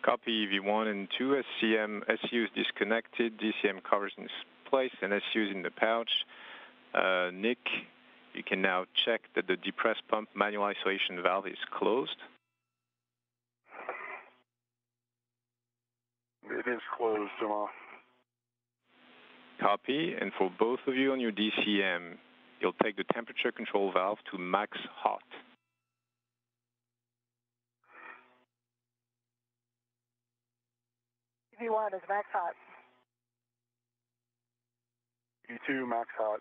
Copy EV1 and 2 SCUs disconnected, DCM covers in place, and SCUs in the pouch. Nick, you can now check that the depress pump manual isolation valve is closed. It is closed, Jamal. Copy, and for both of you on your DCM, you'll take the temperature control valve to max hot. EV1 is max hot. EV2 max hot.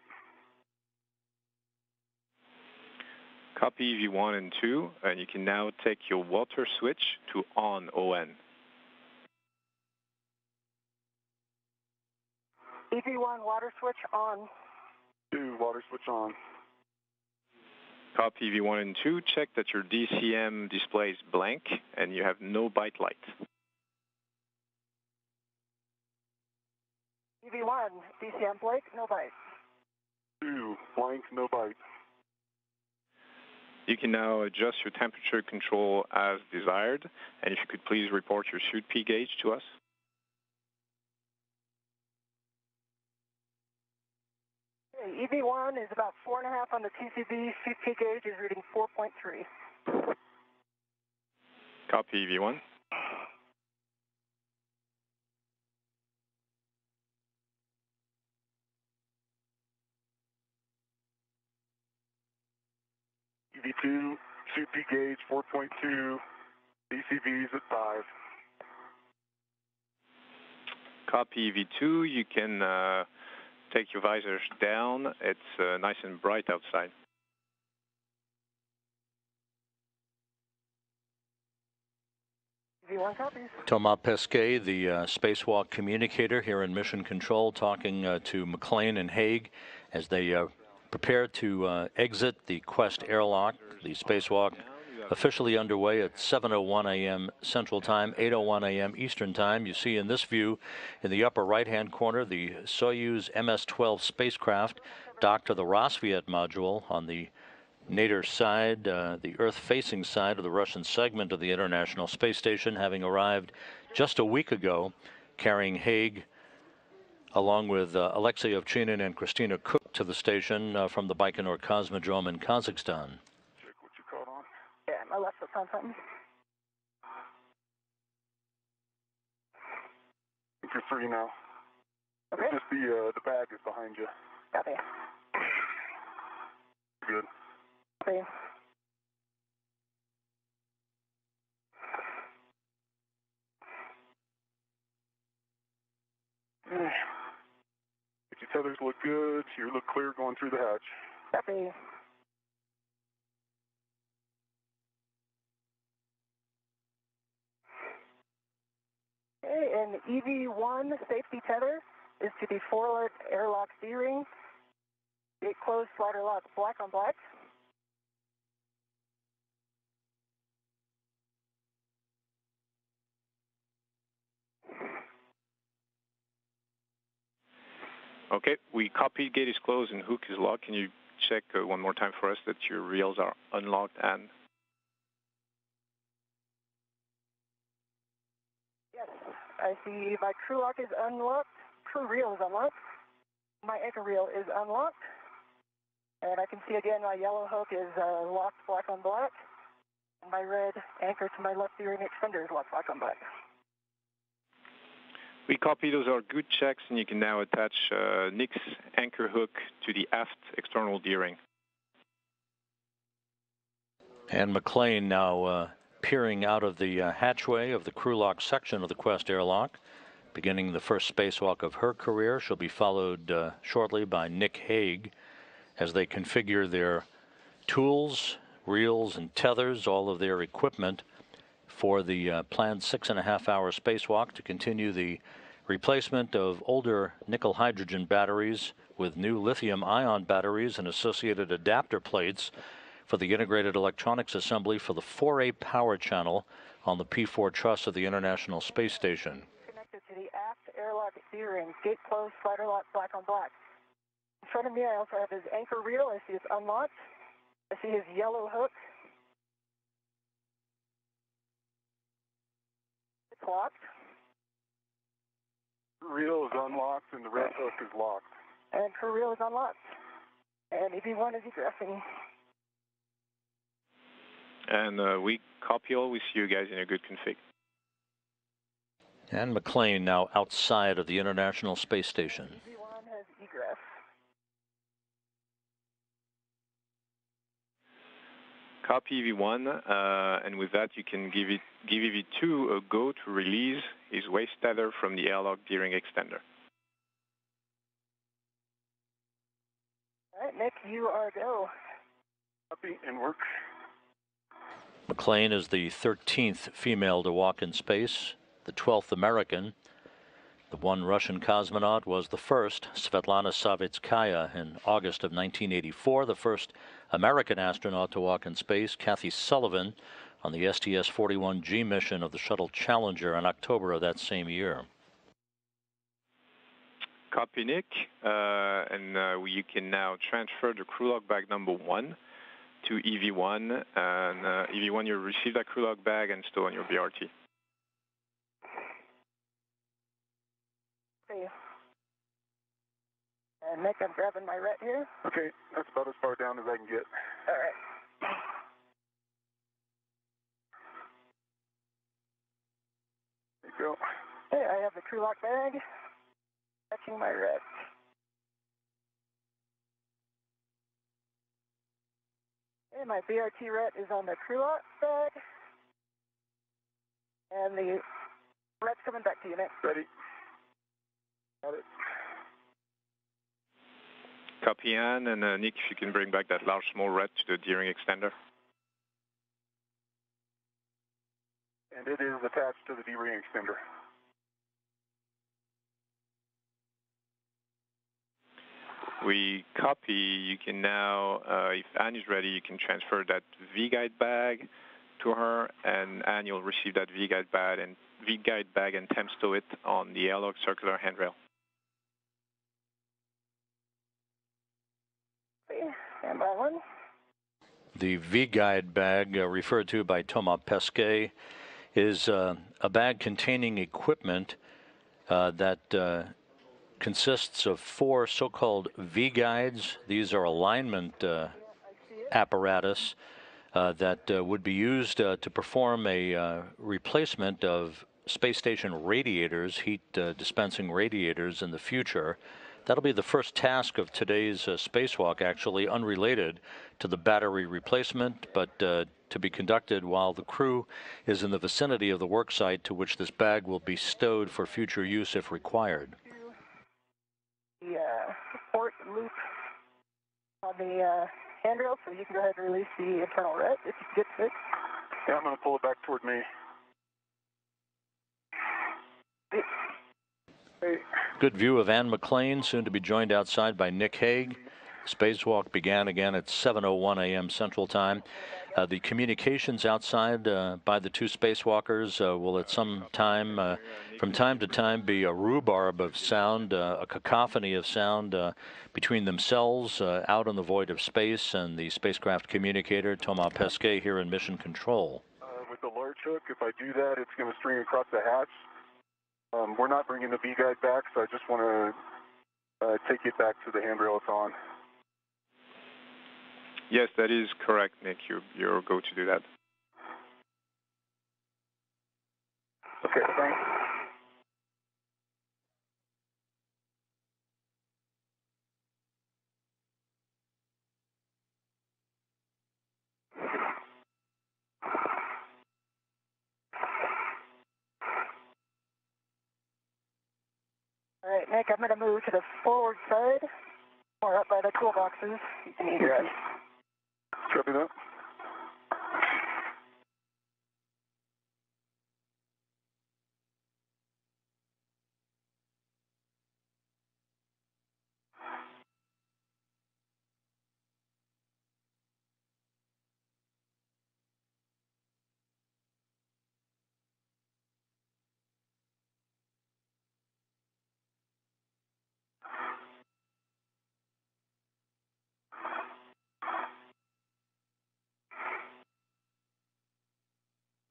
Copy EV1 and 2, and you can now take your water switch to on ON. EV1 water switch on. 2 water switch on. Copy EV1 and 2, check that your DCM display is blank and you have no bite light. EV1, DCM blank, no bite. 2 blank, no bite. You can now adjust your temperature control as desired, and if you could please report your suit P gauge to us. Okay, EV1 is about 4.5 on the TCV, suit P gauge is reading 4.3. Copy EV1. EV2, suit P gauge 4.2, DCVs at 5. Copy EV2, you can take your visors down. It's nice and bright outside. EV1 copies. Thomas Pesquet, the spacewalk communicator here in Mission Control, talking to McLean and Haig as they prepare to exit the Quest airlock. The spacewalk officially underway at 7:01 a.m. Central Time, 8:01 a.m. Eastern Time. You see in this view, in the upper right-hand corner, the Soyuz MS-12 spacecraft docked to the Rassvet module on the Nadir side, the Earth-facing side of the Russian segment of the International Space Station, having arrived just a week ago, carrying Haig along with Alexei Ovchinin and Christina Cook to the station from the Baikonur Cosmodrome in Kazakhstan. Check what you caught on. Yeah, my left foot's on something. You're free now. Okay. Just the bag is behind you. Copy. Good. Copy. Your tethers look good. You look clear going through the hatch. Copy. Okay, and EV1 safety tether is to the forward airlock D-ring. Gate closed, slider lock, black on black. Okay, we copied gate is closed and hook is locked. Can you check one more time for us that your reels are unlocked and? Yes, I see my crew lock is unlocked, crew reel is unlocked, my anchor reel is unlocked, and I can see again my yellow hook is locked black on black, and my red anchor to my left steering extender is locked black on black. We copy, those are good checks, and you can now attach Nick's anchor hook to the aft external D-ring. And McLean now peering out of the hatchway of the crew lock section of the Quest airlock, beginning the first spacewalk of her career. She'll be followed shortly by Nick Hague as they configure their tools, reels, and tethers, all of their equipment for the planned 6.5-hour spacewalk to continue the replacement of older nickel hydrogen batteries with new lithium-ion batteries and associated adapter plates for the integrated electronics assembly for the 4A power channel on the P4 truss of the International Space Station. Connected to the aft airlock D-ring, gate closed, slider lock, black on black. In front of me, I also have his anchor reel. I see it's unlocked. I see his yellow hook. It's locked. Reel is unlocked and the red hook is locked. And crew reel is unlocked. And EV1 is egressing. And we copy all. We see you guys in a good config. And McLean now outside of the International Space Station. EV1 has egress. Copy EV1, and with that you can give EV2 a go to release his waist tether from the airlock D-ring extender. All right, Nick, you are go. Copy and work. McLean is the 13th female to walk in space, the 12th American. The one Russian cosmonaut was the first, Svetlana Savitskaya, in August of 1984. The first American astronaut to walk in space, Kathy Sullivan, on the STS-41G mission of the Shuttle Challenger in October of that same year. Copy, Nick, and you can now transfer the crew lock bag number 1 to EV1, and EV1, you'll receive that crew lock bag and store on your BRT. Okay. And Nick, I'm grabbing my ret here. Okay, that's about as far down as I can get. All right. There you go. Okay, I have the crew lock bag. Touching my ret. Okay, my BRT ret is on the crew lock bag. And the ret's coming back to you, Nick. Ready. Got it. Copy, Ann, and Nick, if you can bring back that large small ret to the D-ring extender. And it is attached to the D-ring extender. We copy. You can now, if Ann is ready, you can transfer that V-guide bag to her, and Ann, you'll receive that V-guide bag and temp stow it on the airlock circular handrail. Stand by one. The V-guide bag, referred to by Thomas Pesquet, is a bag containing equipment that consists of 4 so-called V-guides. These are alignment apparatus that would be used to perform a replacement of space station radiators, heat dispensing radiators in the future. That'll be the first task of today's spacewalk, actually unrelated to the battery replacement, but to be conducted while the crew is in the vicinity of the work site to which this bag will be stowed for future use if required. The support loop on the handrail, so you can go ahead and release the internal ret if you can get to it. Yeah, I'm going to pull it back toward me. Hey. Good view of Ann McLean, soon to be joined outside by Nick Hague. Spacewalk began again at 7:01 a.m. Central Time. The communications outside by the two spacewalkers will at some time, from time to time, be a rhubarb of sound, a cacophony of sound between themselves out in the void of space and the spacecraft communicator, Thomas Pesquet, here in Mission Control. With the large hook, if I do that, it's going to string across the hatch. We're not bringing the V-guide back, so I just want to take it back to the handrail it's on. Yes, that is correct, Nick. You're go to do that. Okay, thanks. All right, Nick, I'm going to move to the forward side, or up by the toolboxes. You can egress. Copy that.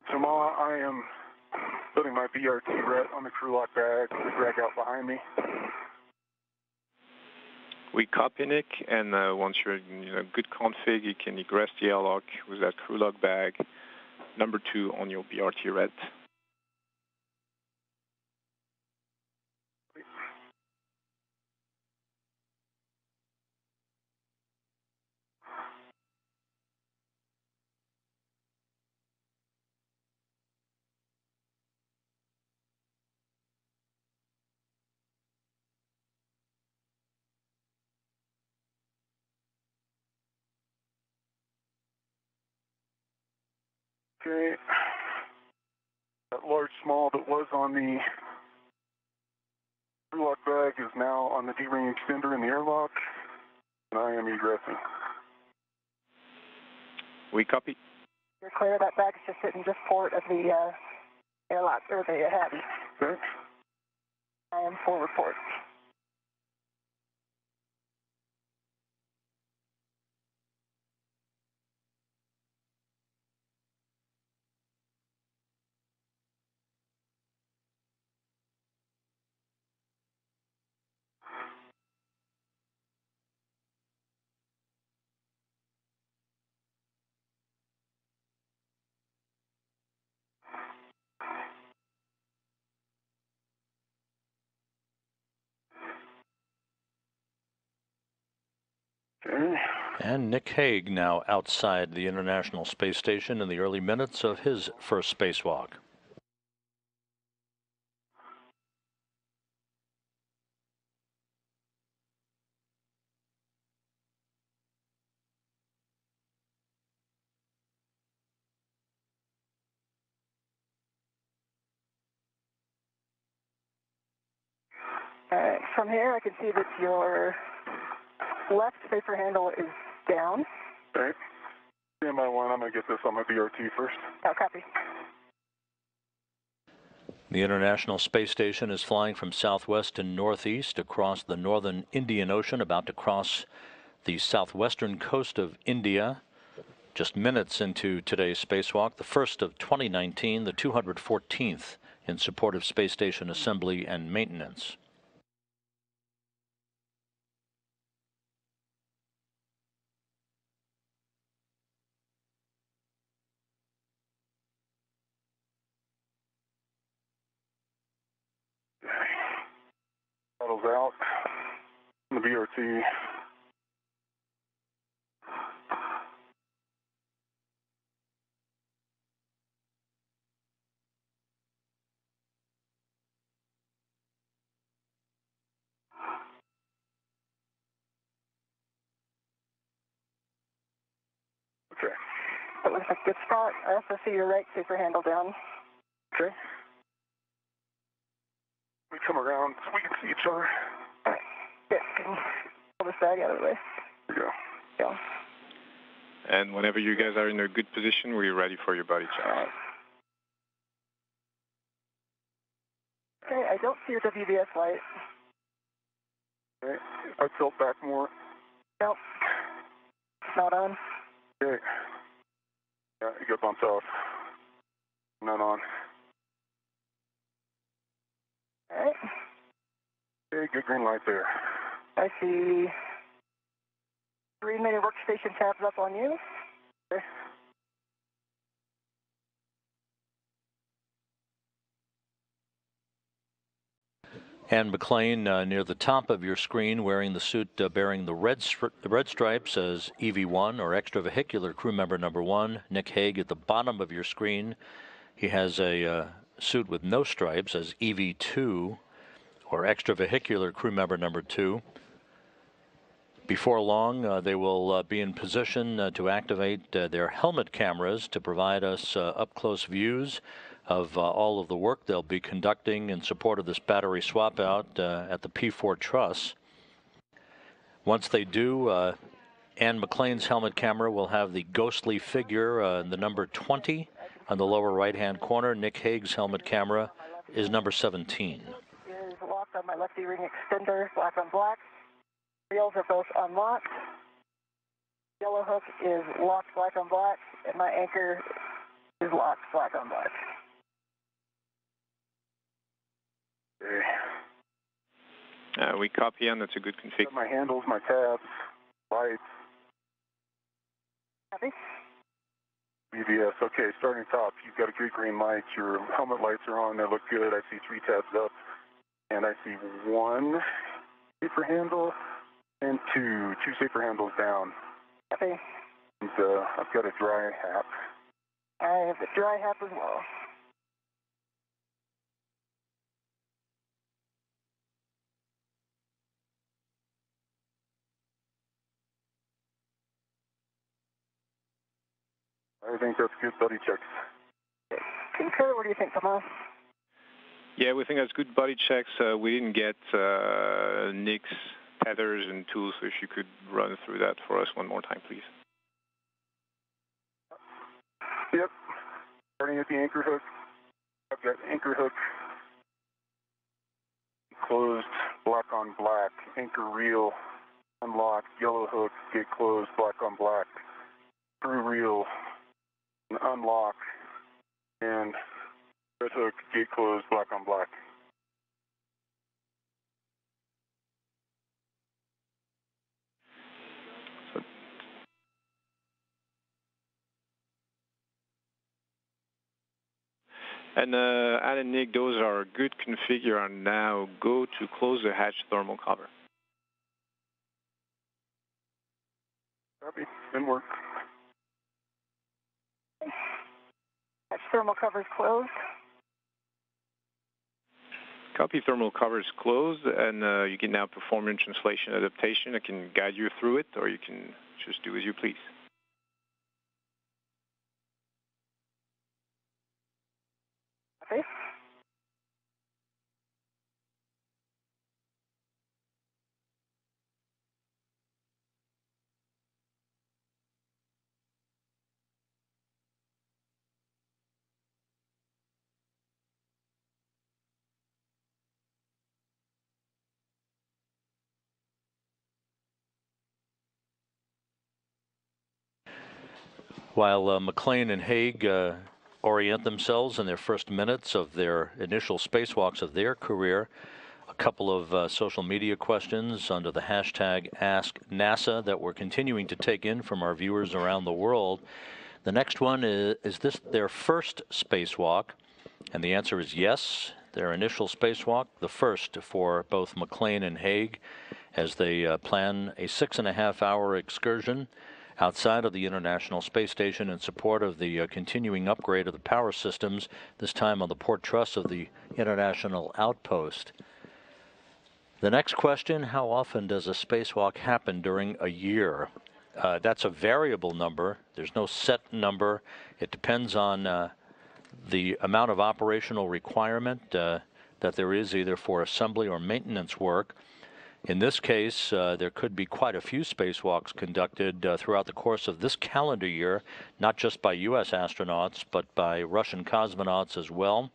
Jamal, I am putting my BRT ret on the crew lock bag, the drag out behind me. We copy, Nick, and once you're in a good config, you can egress the airlock with that crew lock bag, number 2 on your BRT ret. Okay. That large small that was on the crew lock bag is now on the D-ring extender in the airlock, and I am egressing. We copy. You're clear. That bag's just sitting just port of the airlock, or the hatch. Okay. I am forward port. Okay. And Nick Hague now outside the International Space Station in the early minutes of his first spacewalk. All right, from here I can see that your left spacer handle is down. Okay. Stand by one. I'm going to get this on my BRT first. Oh, copy. The International Space Station is flying from southwest to northeast across the northern Indian Ocean, about to cross the southwestern coast of India. Just minutes into today's spacewalk, the first of 2019, the 214th in support of space station assembly and maintenance. Bottles out. The BRT. Okay. That looks like a good spot. I also see your right spacer handle down. Okay. We come around so we can see each other. All right. Good. Pull this bag out of the way. Yeah. And whenever you guys are in a good position, we're ready for your body check. Right. Okay, I don't see your WBS light. Okay, I tilt back more. Nope. It's not on. Okay. Yeah, you got bumped off. Not on. All right. Okay, good green light there. I see 3 mini workstation tabs up on you. Okay. And McLean, near the top of your screen, wearing the suit bearing the red stripes as EV1 or extravehicular crew member number 1. Nick Hague at the bottom of your screen. He has a suit with no stripes as EV2 or extravehicular crew member number 2. Before long, they will be in position to activate their helmet cameras to provide us up-close views of all of the work they'll be conducting in support of this battery swap out at the P4 truss. Once they do, Ann McLean's helmet camera will have the ghostly figure, the number 20 on the lower right-hand corner. Nick Hague's helmet camera is number 17. Is locked on my lefty ring extender, black on black. Wheels are both unlocked. Yellow hook is locked black on black, and my anchor is locked black on black. Okay. We copy, and that's a good config. My handles, my tabs, lights. Copy. BBS. Okay, starting top. You've got a good green light. Your helmet lights are on. They look good. I see 3 tabs up, and I see 1 safer handle and 2 safer handles down. Copy. And I've got a dry hap. I have the dry hap as well. I think that's good buddy checks. Concur, what do you think, Tomas? Yeah, we think that's good body checks. We didn't get Nick's tethers and tools, so if you could run through that for us one more time, please. Yep. Starting at the anchor hook. I've got anchor hook closed, black on black. Anchor reel unlocked, yellow hook, gate closed, black on black. Screw reel unlock, and red hook, gate closed, black on black. And Ann and Nick, those are good configure. And now go to close the hatch thermal cover. Copy. Didn't work. Hatch thermal cover is closed. Copy, thermal cover is closed, and you can now perform your translation adaptation. I can guide you through it, or you can just do as you please. Okay. While McLean and Hague orient themselves in their first minutes of their initial spacewalks of their career, a couple of social media questions under the hashtag AskNASA that we're continuing to take in from our viewers around the world. The next one is this their first spacewalk? And the answer is yes, their initial spacewalk, the first for both McLean and Hague, as they plan a 6.5-hour excursion outside of the International Space Station in support of the continuing upgrade of the power systems, this time on the port truss of the International Outpost. The next question, how often does a spacewalk happen during a year? That's a variable number. There's no set number. It depends on the amount of operational requirement that there is either for assembly or maintenance work. In this case, there could be quite a few spacewalks conducted throughout the course of this calendar year, not just by U.S. astronauts, but by Russian cosmonauts as well.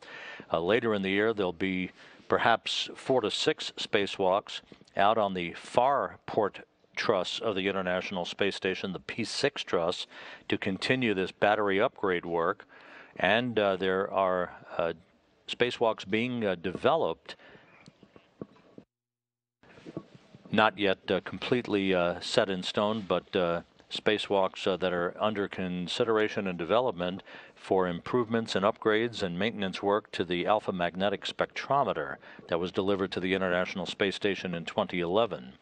Later in the year, there'll be perhaps 4 to 6 spacewalks out on the far port truss of the International Space Station, the P6 truss, to continue this battery upgrade work. And there are spacewalks being developed, not yet completely set in stone, but spacewalks that are under consideration and development for improvements and upgrades and maintenance work to the alpha magnetic spectrometer that was delivered to the International Space Station in 2011.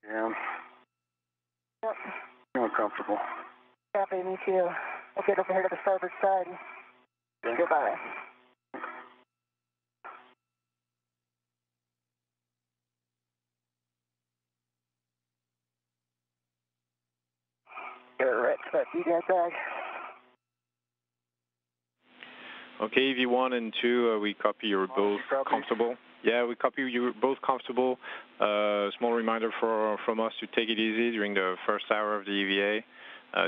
Yeah. Yep. Feeling comfortable. Copy, me too. We'll get over here to the starboard side. Okay. Goodbye. You're right, but you got that. Okay, EV1 and 2, we copy you're both comfortable. Yeah, we copy you're both comfortable. Small reminder from us to take it easy during the first hour of the EVA,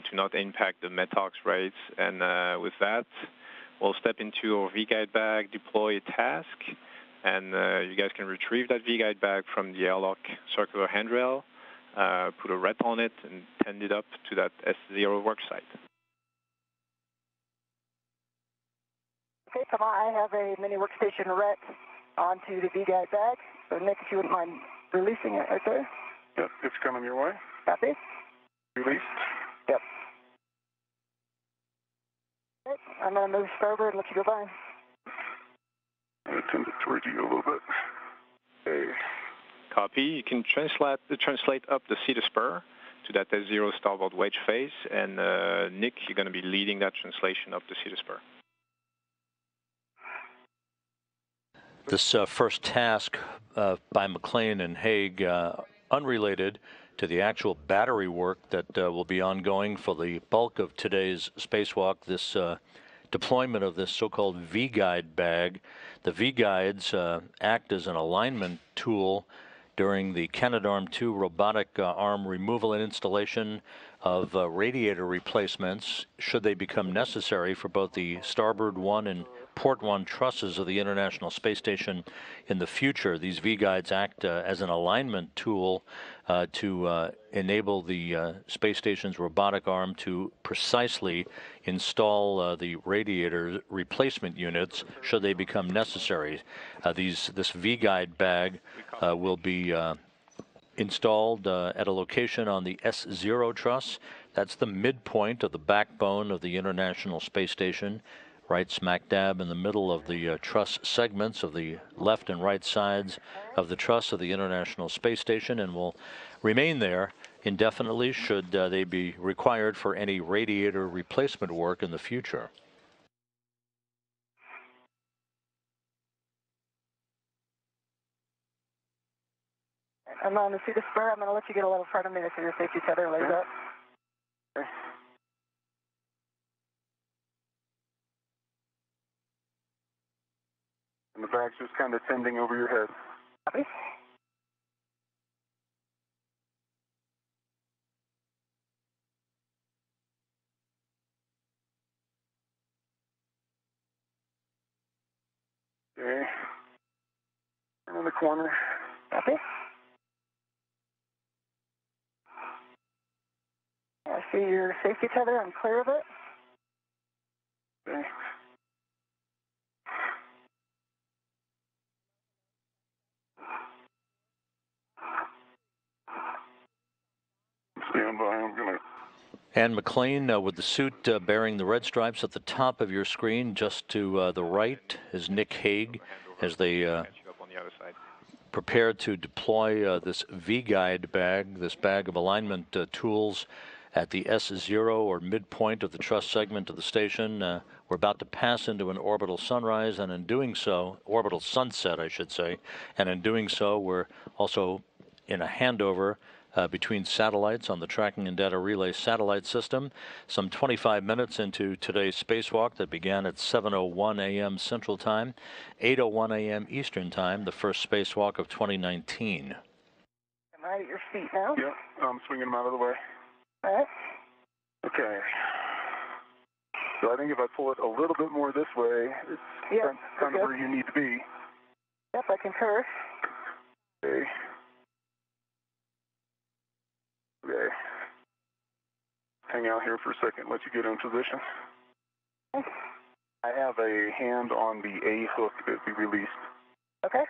to not impact the METOX rates. And with that, we'll step into our V-guide bag, deploy a task, and you guys can retrieve that V-guide bag from the airlock circular handrail, put a ret on it, and tend it up to that S0 worksite. Okay, come on, I have a mini workstation ret onto the V-guide bag. So Nick, if you wouldn't mind releasing it right there. Yep, it's coming your way. Copy. Released. Yep. Okay, I'm going to move starboard and let you go by. I'm going to tend it towards you a little bit. Okay. Copy. You can translate up the sea to spur to that S0 starboard wedge phase, and Nick, you're going to be leading that translation up the sea to spur. This first task by McLean and Haig, unrelated to the actual battery work that will be ongoing for the bulk of today's spacewalk, this deployment of this so-called V-guide bag. The V-guides act as an alignment tool during the Canadarm2 robotic arm removal and installation of radiator replacements, should they become necessary for both the starboard 1 and port 1 trusses of the International Space Station in the future. These V-guides act as an alignment tool to enable the space station's robotic arm to precisely install the radiator replacement units should they become necessary. This V-guide bag will be installed at a location on the S0 truss. That's the midpoint of the backbone of the International Space Station, right smack dab in the middle of the truss segments of the left and right sides of the truss of the International Space Station, and will remain there indefinitely should they be required for any radiator replacement work in the future. I'm on the sea to spur. I'm going to let you get a little front of me so your safety tether lays up. Okay. And the bag's just kind of tending over your head. Copy. Okay. Turn in the corner. Copy. I see your safety tether. I'm clear of it. Okay. Stand by. I'm going to. And McLean, with the suit bearing the red stripes at the top of your screen, just to the right is Nick Haig, as they prepare to deploy this V-guide bag, this bag of alignment tools at the S0 or midpoint of the truss segment of the station. We're about to pass into an orbital sunrise, and in doing so, orbital sunset, I should say, and in doing so, we're also in a handover between satellites on the Tracking and Data Relay satellite system. Some 25 minutes into today's spacewalk that began at 7:01 a.m. Central Time, 8:01 a.m. Eastern Time, the first spacewalk of 2019. Am I at your feet now? Yep, I'm swinging them out of the way. All right. Okay. So I think if I pull it a little bit more this way, it's kind of where you need to be. Yep, I concur. Okay. Okay. Hang out here for a second, let you get in position. Okay. I have a hand on the A hook that we released. Okay.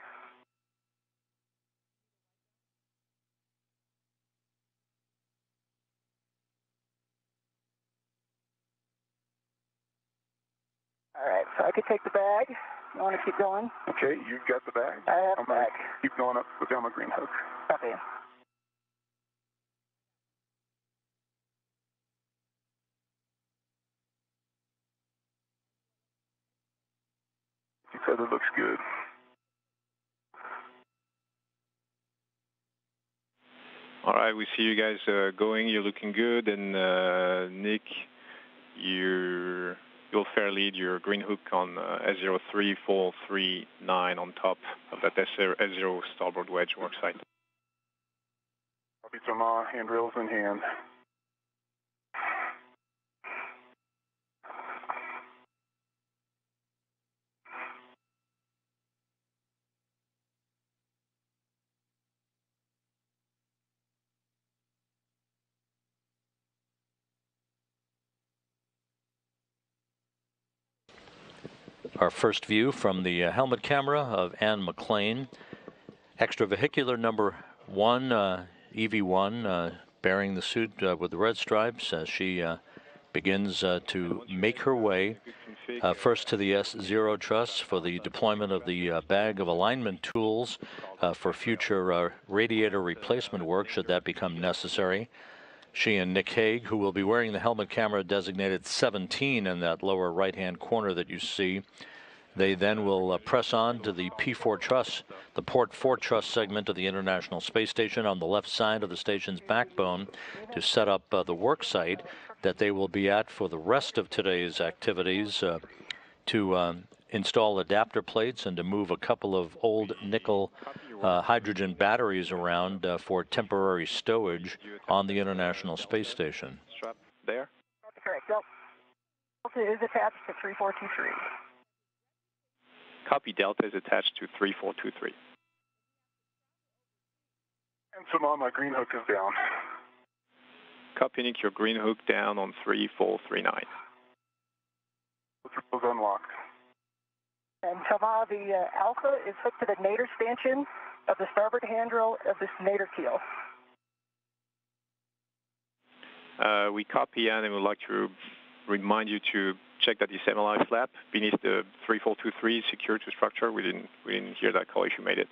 All right, so I could take the bag. You want to keep going? Okay, you've got the bag. I have I'm the going bag. to keep going up down my green hook. Copy. He said it looks good. All right, we see you guys going. You're looking good, and Nick, you'll fair lead your green hook on S03439 on top of that S0 starboard wedge work site. Copy, Thomas, handrails in hand. Our first view from the helmet camera of Anne McLean. Extravehicular number 1, EV1, bearing the suit with the red stripes as she begins to make her way first to the S0 truss for the deployment of the bag of alignment tools for future radiator replacement work should that become necessary. She and Nick Hague, who will be wearing the helmet camera designated 17 in that lower right-hand corner that you see, they then will press on to the P4 truss, the Port 4 truss segment of the International Space Station on the left side of the station's backbone to set up the work site that they will be at for the rest of today's activities to install adapter plates and to move a couple of old nickel hydrogen batteries around for temporary stowage on the International Space Station. Strap there? That's correct. Yep. Delta is attached to 3423. Copy, Delta is attached to 3423. And so my green hook is down. Copy, Nick, your green hook down on 3439. The was unlocked. And Thomas, the Alpha is hooked to the nadir stanchion of the starboard handrail of this nadir keel. We copy, Anne, and we'd like to remind you to check that this MLI flap beneath the 3423 is secure to structure. We didn't hear that call if you made it.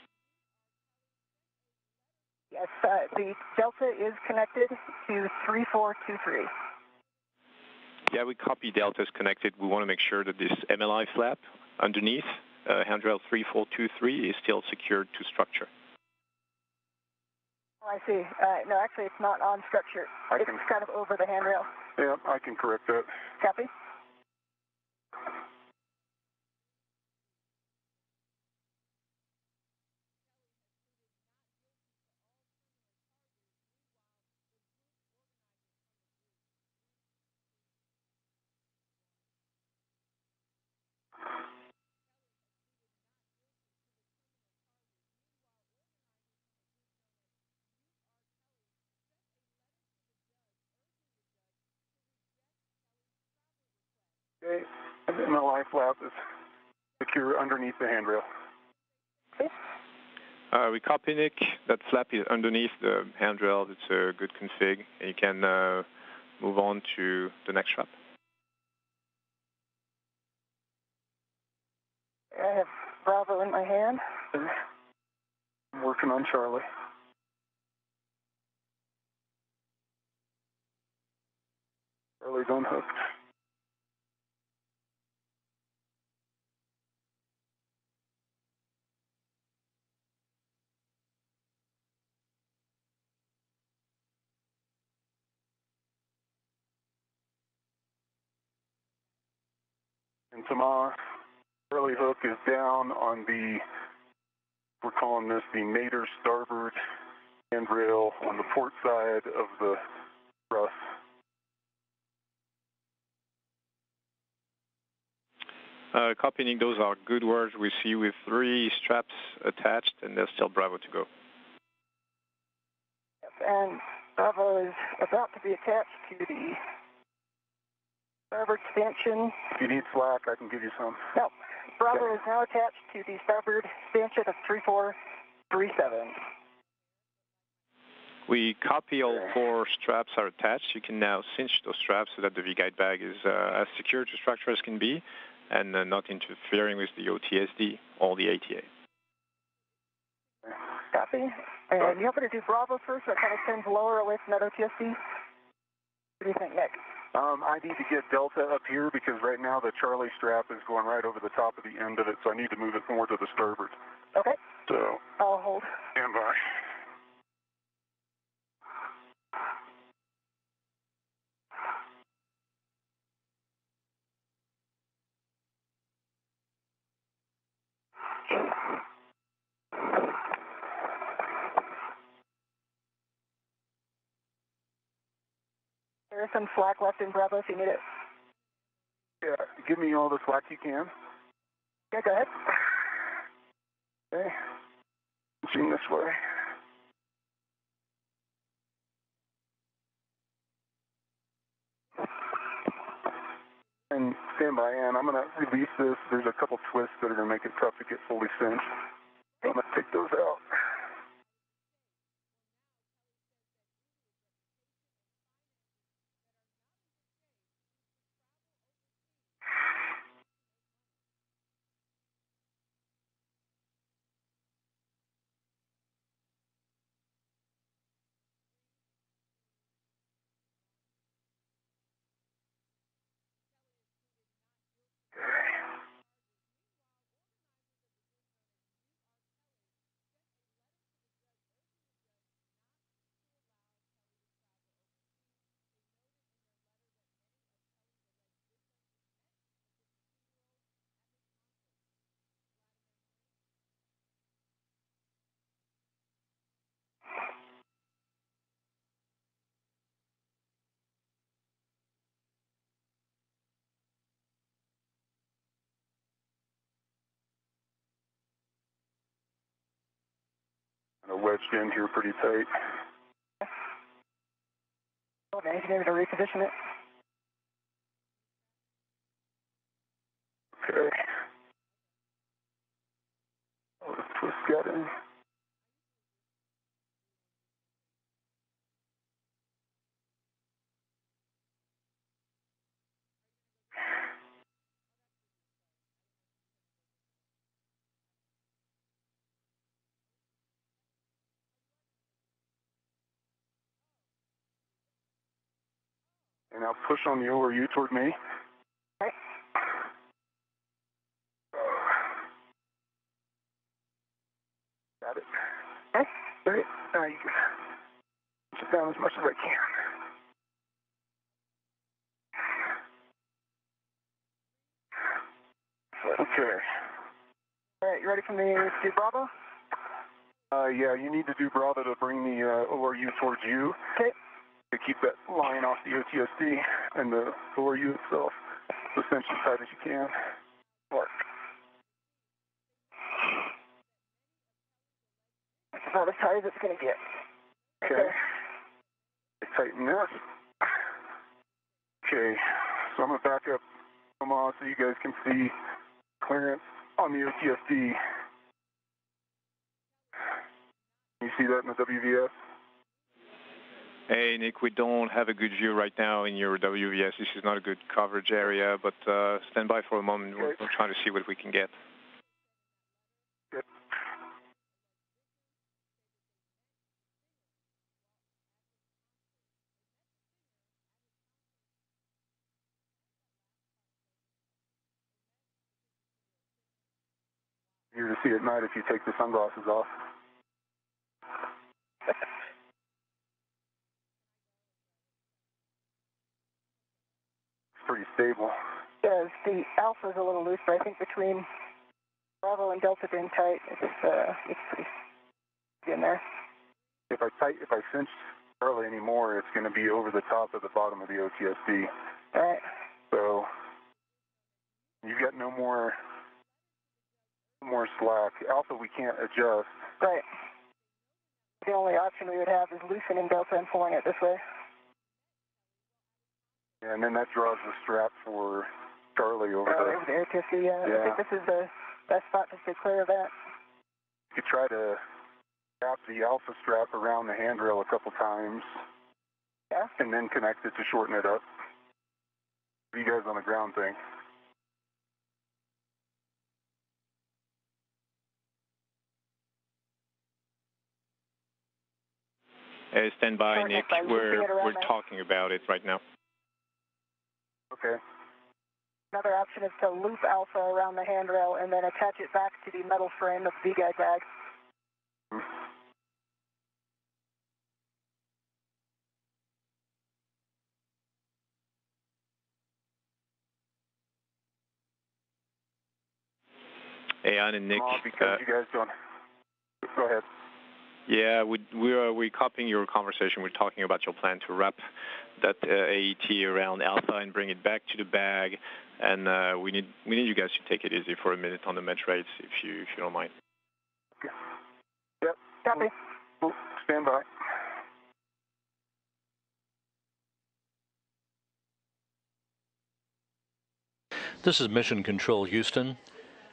Yes, the Delta is connected to 3423. Yeah, we copy Delta is connected. We want to make sure that this MLI flap underneath handrail 3423 is still secured to structure. Oh, I see. No, actually, it's not on structure. It's kind of over the handrail. Yeah, I can correct that. Copy. Okay, and then the life flap is secure underneath the handrail. Okay. We copy, Nick. That flap is underneath the handrail. It's a good config. And you can move on to the next strap. I have Bravo in my hand. I'm working on Charlie. Charlie's unhooked. Tampa. Early hook is down on the, we're calling this the mater starboard handrail on the port side of the truss. Copy, Nick, those are good words. We see with 3 straps attached, and there's still Bravo to go. And Bravo is about to be attached to the starboard stanchion. If you need slack, I can give you some. No, Bravo is now attached to the starboard stanchion of 3437. We copy all 4 straps are attached. You can now cinch those straps so that the V-guide bag is as secure to structure as can be and not interfering with the OTSD or the ATA. Copy. And you want me to do Bravo first, so it kind of sends lower away from that OTSD? What do you think, Nick? I need to get Delta up here because right now the Charlie strap is going right over the top of the end of it, so I need to move it more to the starboard. Okay. So I'll hold. Stand by. There is some slack left in Bravo if you need it. Yeah, give me all the slack you can. Yeah, go ahead. Okay. Machine this way. And stand by, Ann. I'm going to release this. There's a couple twists that are going to make it tough to get fully cinched. I'm going to take those out. Wedged in here pretty tight. Okay, you need me to reposition it? Okay. Oh, the twist got in. And now push on the ORU toward me. Okay. Got it. Okay. Great. Now you can push it down as much as I can. Okay. All right, you ready for me to do Bravo? Yeah, you need to do Bravo to bring the ORU towards you. Okay. To keep that line off the OTSD and the ORU itself. So cinch as tight as you can. Work. That's about as tight as it's going to get. Okay. Tighten this. Okay. So I'm going to back up Omaha so you guys can see clearance on the OTSD. You see that in the WVS? Hey, Nick, we don't have a good view right now in your WVS. This is not a good coverage area, but stand by for a moment. We're trying to see what we can get. Good. You're to see at night if you take the sunglasses off. It's pretty stable. Yes, the Alpha is a little loose, but I think between Bravo and Delta being tight, it's pretty in there. If I cinch Charlie anymore, it's going to be over the top of the bottom of the OTSB. All right. So you've got no more slack. Alpha we can't adjust. Right. The only option we would have is loosening Delta and pulling it this way. And then that draws the strap for Charlie over over the ATSB, yeah. I think this is the best spot to stay clear of that. You could try to wrap the Alpha strap around the handrail a couple times. Yeah. And then connect it to shorten it up. What do you guys on the ground think? Stand by, Nick. We're talking about it right now. Okay. Another option is to loop Alpha around the handrail and then attach it back to the metal frame of the V-guide bag. Hey, Ann and Nick. Because you guys don't. Go ahead. Yeah, we're copying your conversation. We're talking about your plan to wrap that AET around Alpha and bring it back to the bag. And we need you guys to take it easy for a minute on the match rates, if you don't mind. Okay. Yep. Copy. Stand by. This is Mission Control Houston.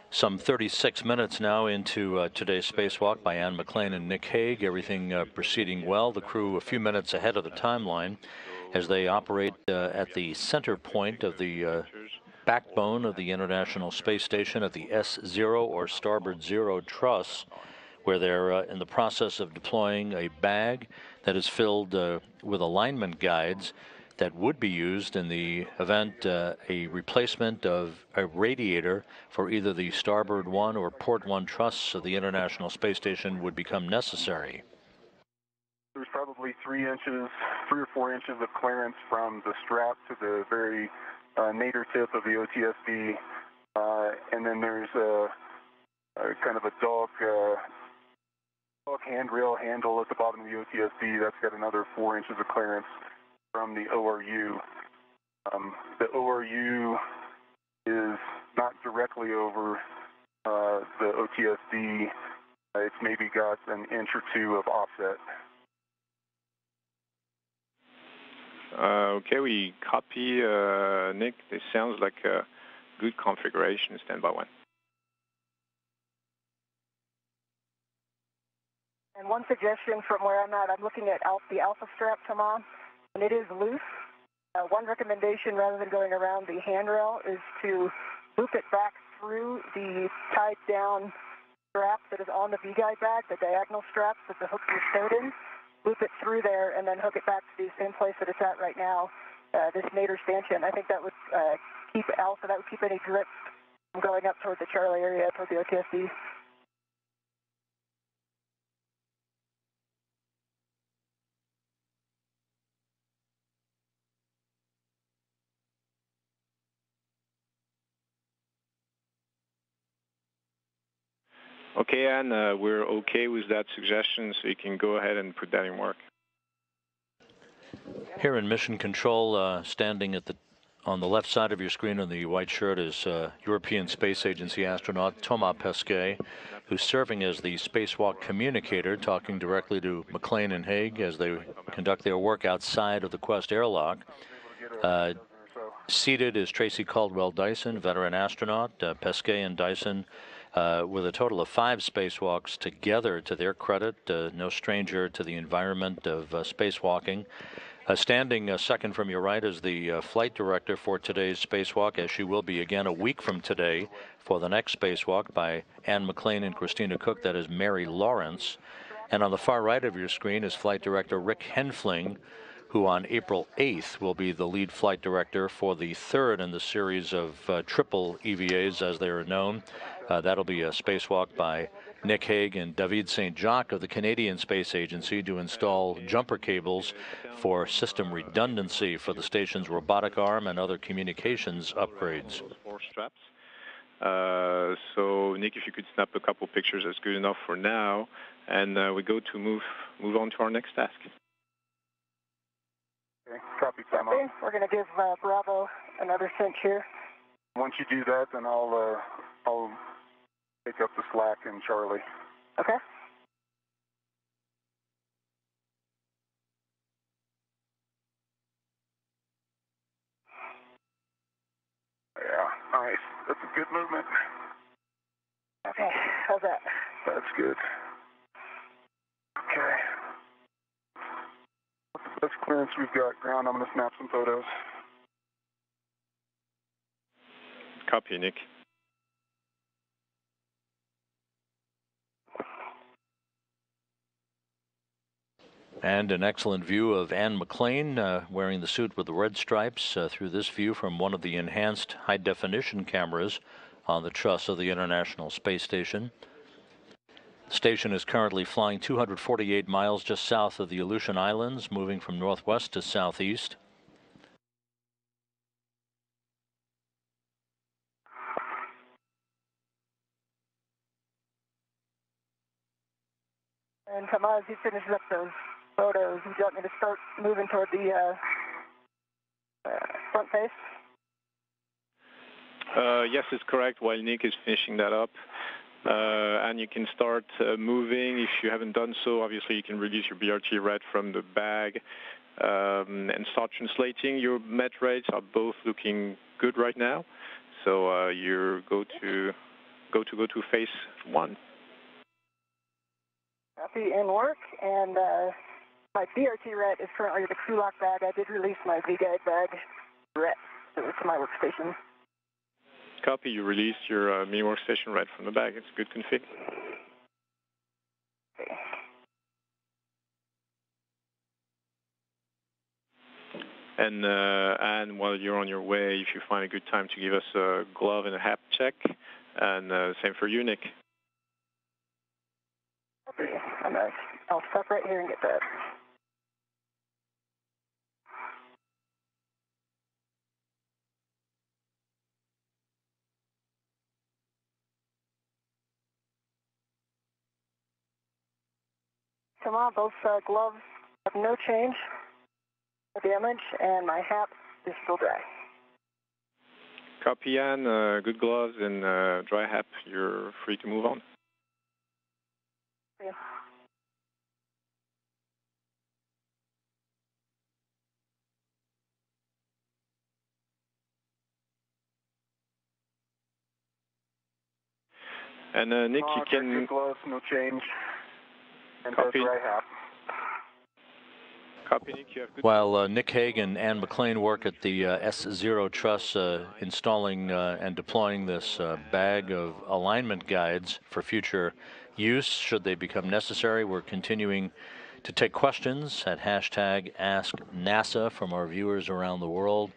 Some 36 minutes now into today's spacewalk by Anne McLean and Nick Hague. Everything proceeding well. The crew a few minutes ahead of the timeline as they operate at the center point of the backbone of the International Space Station at the S0 or Starboard Zero truss, where they're in the process of deploying a bag that is filled with alignment guides that would be used in the event a replacement of a radiator for either the Starboard 1 or Port 1 truss of the International Space Station would become necessary. There's probably 3 or 4 inches of clearance from the strap to the very nadir tip of the OTSB, and then there's a kind of a dog handrail handle at the bottom of the OTSB that's got another 4 inches of clearance from the ORU. The ORU is not directly over the OTSB. It's maybe got an inch or 2 of offset. Okay, we copy, Nick. This sounds like a good configuration. Stand by 1. And one suggestion from where I'm at, I'm looking at the Alpha strap come on, and it is loose. One recommendation, rather than going around the handrail, is to loop it back through the tied down strap that is on the V-guide bag, the diagonal straps that the hooks are stowed in. Loop it through there and then hook it back to the same place that it's at right now, this nadir stanchion. I think that would keep Alpha, that would keep any drip from going up toward the Charlie area, toward the OTSB. Okay, Anne, we're okay with that suggestion, so you can go ahead and put that in work. Here in Mission Control, standing on the left side of your screen in the white shirt is European Space Agency astronaut Thomas Pesquet, who's serving as the spacewalk communicator, talking directly to McLean and Hague as they conduct their work outside of the Quest airlock. Seated is Tracy Caldwell Dyson, veteran astronaut. Pesquet and Dyson with a total of 5 spacewalks together to their credit, no stranger to the environment of spacewalking. Standing second from your right is the flight director for today's spacewalk, as she will be again a week from today for the next spacewalk by Anne McLean and Christina Cook. That is Mary Lawrence. And on the far right of your screen is flight director Rick Henfling, who on April 8th will be the lead flight director for the third in the series of triple EVAs, as they are known. That'll be a spacewalk by Nick Hague and David St. Jacques of the Canadian Space Agency to install jumper cables for system redundancy for the station's robotic arm and other communications upgrades. Four straps. So Nick, if you could snap a couple pictures, that's good enough for now, and we go to move on to our next task. Okay, copy, time out. We're going to give Bravo another cinch here. Once you do that, then I'll take up the slack in Charlie. Okay. Yeah, nice. That's a good movement. Okay, how's that? That's good. Okay. What's the best clearance we've got? Ground, I'm going to snap some photos. Copy, Nick. And an excellent view of Anne McLean wearing the suit with the red stripes through this view from one of the enhanced high-definition cameras on the truss of the International Space Station. The station is currently flying 248 miles just south of the Aleutian Islands, moving from northwest to southeast. And Tomas, he finishes up those photos. Would you want me to start moving toward the front face? Yes, it's correct. While Nick is finishing that up, and you can start moving. If you haven't done so, obviously you can release your BRT red from the bag and start translating. Your met rates are both looking good right now, so you go to phase one. Copy and work, and my BRT ret is currently the crew lock bag. I did release my V-guide bag ret to my workstation. Copy, you released your mini workstation ret from the bag. It's a good config. Okay. And while you're on your way, if you find a good time to give us a glove and a hat check, and same for you, Nick. Okay. I'll stop right here and get that. Come on, both gloves have no change, no damage, and my hat is still dry. Copy, Ann. Good gloves and dry hat. You're free to move on. Yeah. And Nick, you can. Good gloves, no change. And Copy. dry hat. Copy, Nick. You have good. While Nick Hague and Anne McLean work at the S0 truss installing and deploying this bag of alignment guides for future use, should they become necessary, we're continuing to take questions at hashtag AskNASA from our viewers around the world.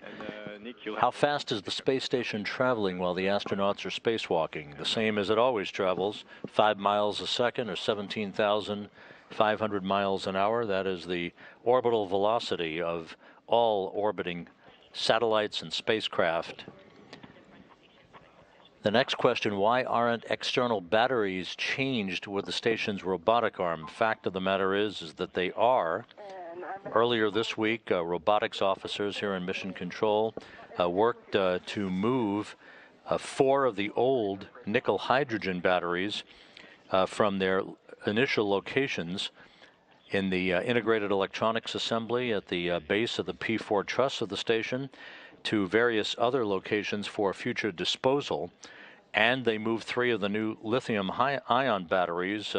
And, Nick, how fast is the space station traveling while the astronauts are spacewalking? The same as it always travels, 5 miles a second or 17,500 miles an hour. That is the orbital velocity of all orbiting satellites and spacecraft. The next question, why aren't external batteries changed with the station's robotic arm? Fact of the matter is that they are. Earlier this week, robotics officers here in Mission Control worked to move 4 of the old nickel hydrogen batteries from their initial locations in the integrated electronics assembly at the base of the P4 truss of the station to various other locations for future disposal, and they moved 3 of the new lithium-ion batteries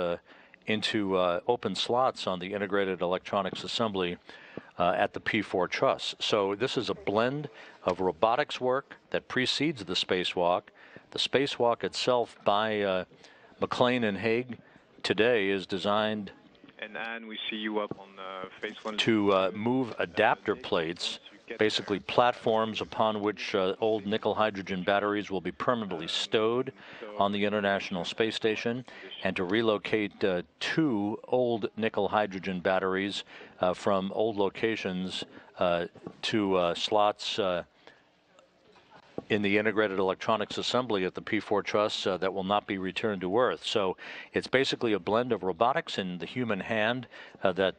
into open slots on the integrated electronics assembly at the P4 truss. So this is a blend of robotics work that precedes the spacewalk. The spacewalk itself by McLean and Hague today is designed and we see you up on phase one to move adapter plates basically platforms upon which old nickel hydrogen batteries will be permanently stowed on the International Space Station, and to relocate 2 old nickel hydrogen batteries from old locations to slots in the integrated electronics assembly at the P4 truss that will not be returned to Earth. So it's basically a blend of robotics and the human hand that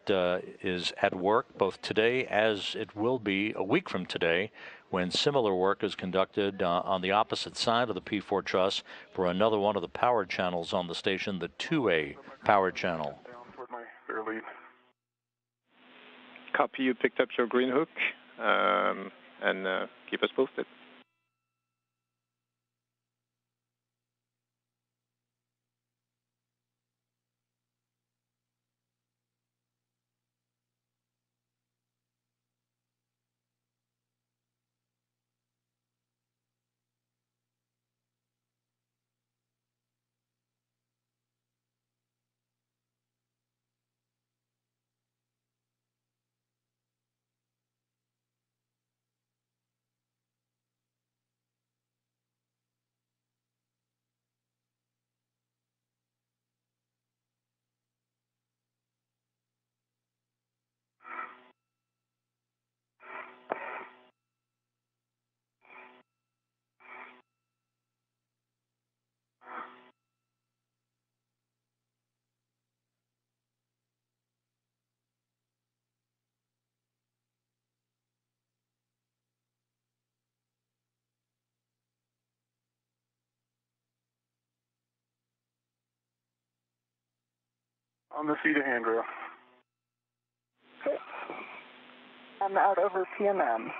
is at work both today as it will be a week from today, when similar work is conducted on the opposite side of the P4 truss for another one of the power channels on the station, the 2A power channel. Copy, you picked up your green hook, and keep us posted. On the seat of handrail. Okay. I'm out over PMM.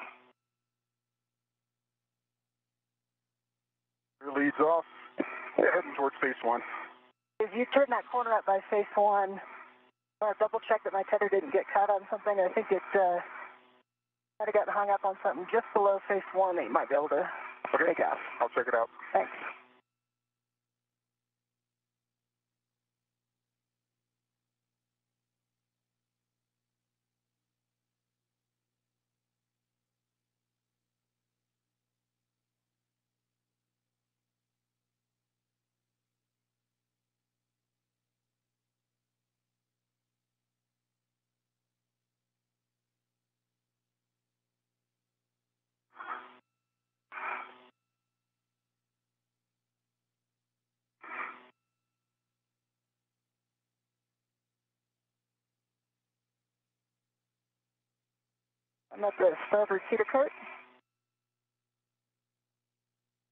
Rear leads off. Heading towards phase 1. If you turn that corner up by phase 1, I'll double check that my tether didn't get caught on something. I think it might have gotten hung up on something just below phase 1 that you might be able to take off. I'll check it out. Thanks. I'm at the starboard cedar cart.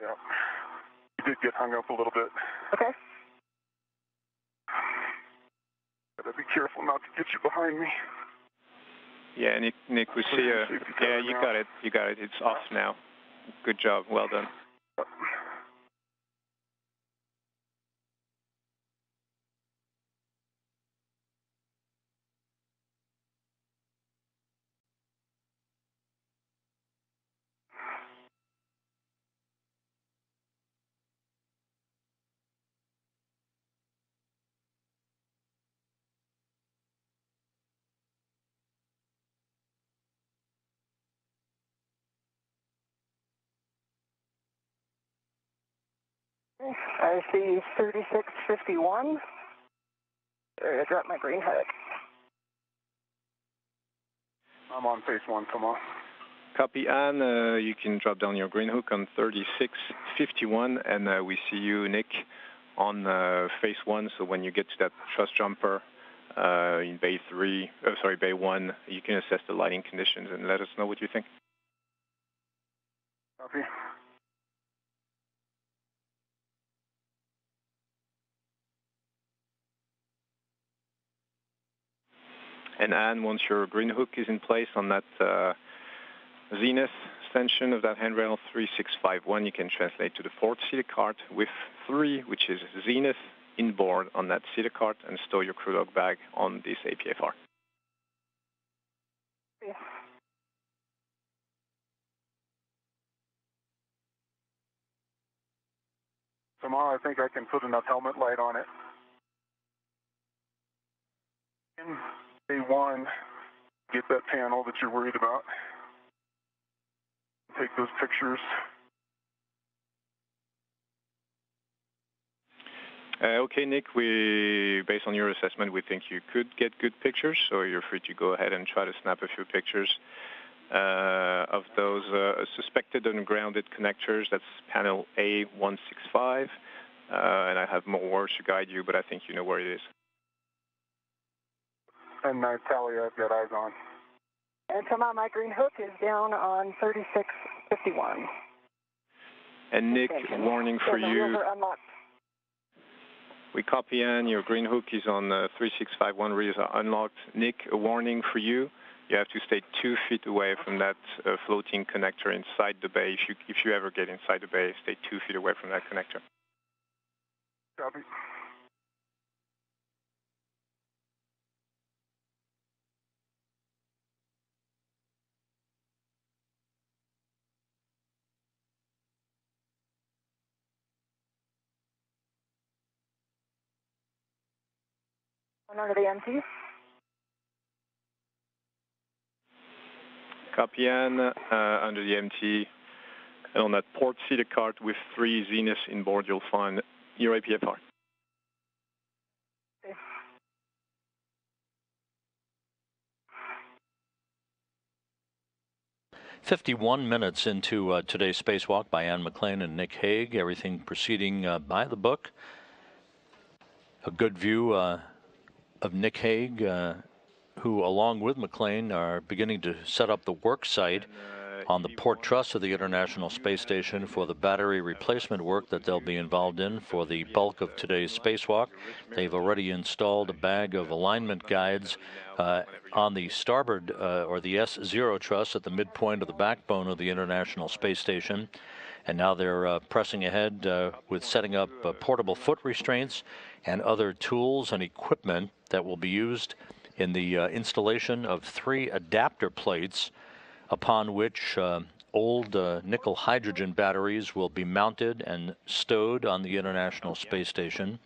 Yeah. You did get hung up a little bit. Okay. Gotta be careful not to get you behind me. Yeah, Nick, we see you. Yeah, you got it. You got it. It's off now. Good job. Well done. I see 3651. Sorry, I dropped my green hook. I'm on phase 1, come on. Copy, Anne. You can drop down your green hook on 3651, and we see you, Nick, on phase 1. So when you get to that truss jumper in bay 1, you can assess the lighting conditions and let us know what you think. Copy. And Anne, once your green hook is in place on that zenith extension of that handrail 3651, you can translate to the 4th seater cart with 3, which is zenith inboard on that seater cart, and stow your crew log bag on this APFR. Yeah. Tomorrow I think I can put enough helmet light on it. In day 1, get that panel that you're worried about. take those pictures. Okay, Nick, based on your assessment, we think you could get good pictures, so you're free to go ahead and try to snap a few pictures of those suspected ungrounded connectors. That's panel A165, and I have more words to guide you, but I think you know where it is. And Natalia, I've got eyes on. And Tampa, my green hook is down on 3651. And Nick, warning for the you. wheels are unlocked. We copy in. Your green hook is on 3651. Reels are unlocked. Nick, a warning for you. You have to stay 2 feet away from that floating connector inside the bay. If you ever get inside the bay, stay 2 feet away from that connector. Copy. Under the MT. Copy in, under the MT. And on that port seated cart with 3 Zeniths inboard, you'll find your APFR. Okay. "51 minutes into today's spacewalk by Anne McClain and Nick Hague. Everything proceeding by the book. A good view of Nick Hague, who, along with McClain, are beginning to set up the work site on the port truss of the International Space Station for the battery replacement work that they'll be involved in for the bulk of today's spacewalk. They've already installed a bag of alignment guides on the starboard or the S0 truss at the midpoint of the backbone of the International Space Station. And now they're pressing ahead with setting up portable foot restraints and other tools and equipment that will be used in the installation of 3 adapter plates upon which old nickel hydrogen batteries will be mounted and stowed on the International Space Station.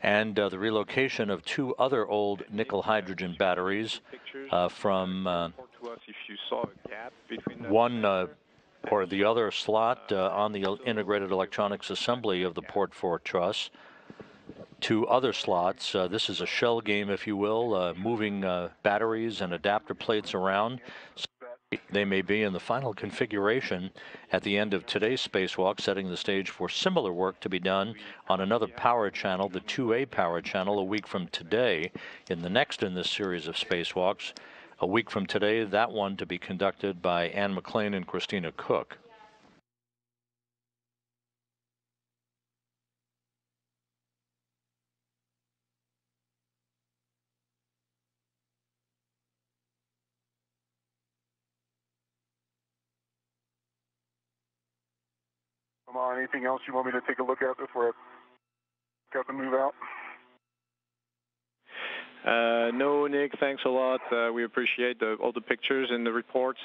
And the relocation of 2 other old nickel hydrogen batteries from one or the other slot on the integrated electronics assembly of the port 4 truss. 2 other slots. This is a shell game, if you will, moving batteries and adapter plates around. So they may be in the final configuration at the end of today's spacewalk, setting the stage for similar work to be done on another power channel, the 2A power channel, a week from today. In the next in this series of spacewalks, a week from today, that one to be conducted by Anne McClain and Christina Cook. Come on, anything else you want me to take a look at before I got to move out? No, Nick, thanks a lot. We appreciate all the pictures and the reports.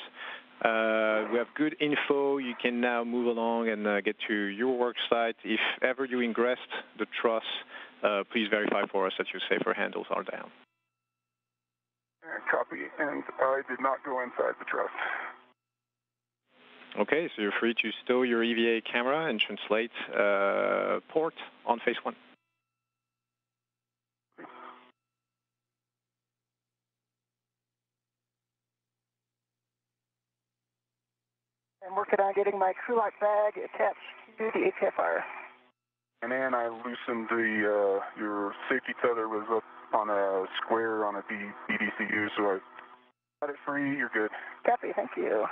We have good info. You can now move along and get to your work site. If ever you ingressed the truss, please verify for us that your safer handles are down. Copy, and I did not go inside the truss. Okay, so you're free to stow your EVA camera and translate port on phase 1. I'm working on getting my crew lock bag attached to the HFR. And then I loosened your safety tether was up on a square on a BDCU, so I got it free. You're good. Copy, thank you.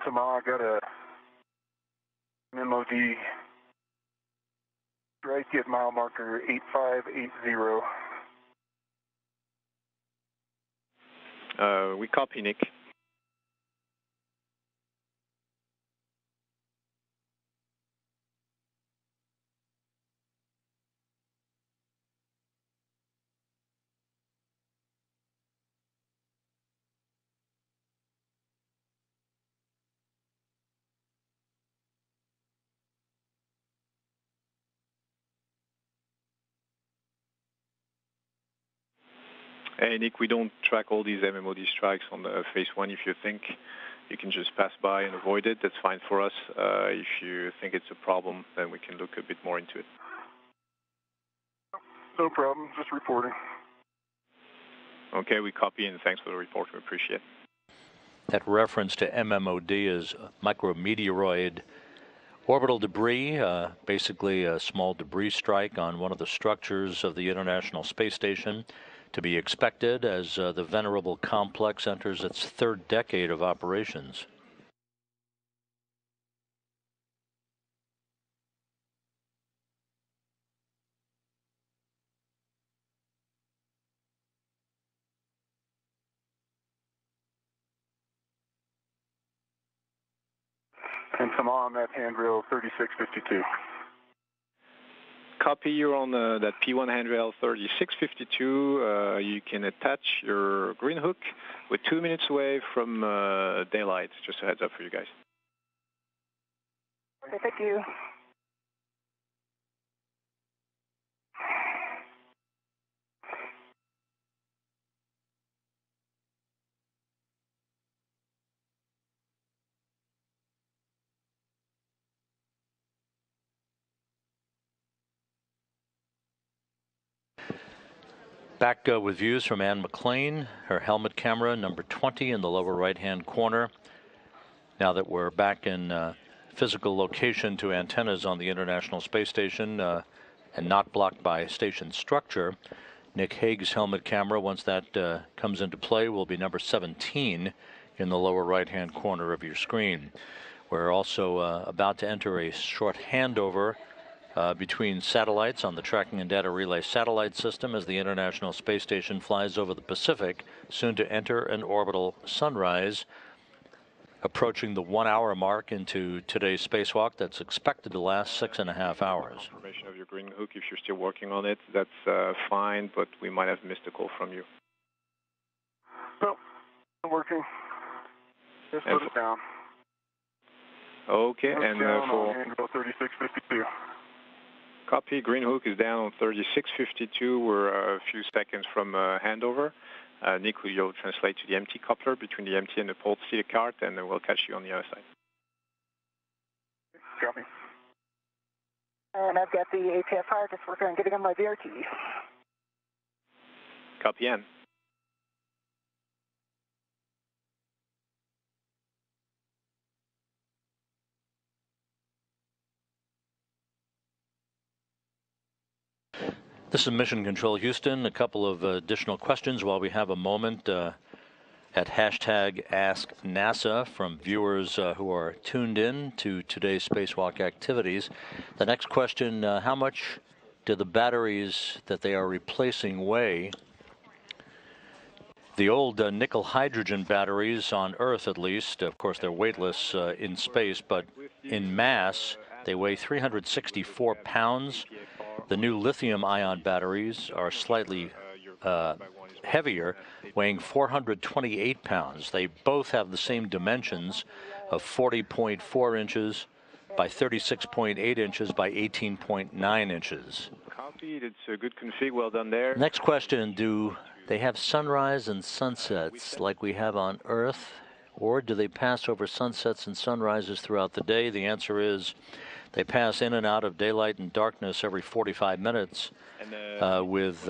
Tampa, I got a MOD strike at mile marker 8580. We copy, Nick. Hey, Nick, we don't track all these MMOD strikes on the phase one. If you think you can just pass by and avoid it, that's fine for us. If you think it's a problem, then we can look a bit more into it. No problem, just reporting. Okay, we copy and thanks for the report. We appreciate it. That reference to MMOD is micrometeoroid orbital debris, basically a small debris strike on one of the structures of the International Space Station, to be expected as the venerable complex enters its third decade of operations. And Tampa, I'm at handrail 3652. Copy, you're on that P1 handrail 3652. You can attach your green hook. We're 2 minutes away from daylight. Just a heads up for you guys. Okay, thank you. Back with views from Anne McLean, her helmet camera number 20 in the lower right-hand corner. Now that we're back in physical location to antennas on the International Space Station and not blocked by station structure, Nick Hague's helmet camera, once that comes into play, will be number 17 in the lower right-hand corner of your screen. We're also about to enter a short handover between satellites on the Tracking and Data Relay satellite system as the International Space Station flies over the Pacific, soon to enter an orbital sunrise, approaching the 1 hour mark into today's spacewalk that's expected to last 6.5 hours. Confirmation of your green hook, if you're still working on it, that's fine, but we might have missed a call from you. No, I'm working. Just put it down. Okay, and for handrail 3652. Copy, green hook is down on 3652. We're a few seconds from handover. Nick, will translate to the MT coupler between the MT and the port city cart, and then we'll catch you on the other side. Copy. And I've got the APFR just working on getting on my VRT. Copy, Ann. This is Mission Control Houston. A couple of additional questions while we have a moment at hashtag Ask NASA from viewers who are tuned in to today's spacewalk activities. The next question, how much do the batteries that they are replacing weigh? The old nickel hydrogen batteries on Earth, at least, of course, they're weightless in space, but in mass, they weigh 364 pounds. The new lithium-ion batteries are slightly heavier, weighing 428 pounds. They both have the same dimensions of 40.4 inches by 36.8 inches by 18.9 inches. Copied. It's a good config. Well done there. Next question, do they have sunrise and sunsets like we have on Earth, or do they pass over sunsets and sunrises throughout the day? The answer is they pass in and out of daylight and darkness every 45 minutes with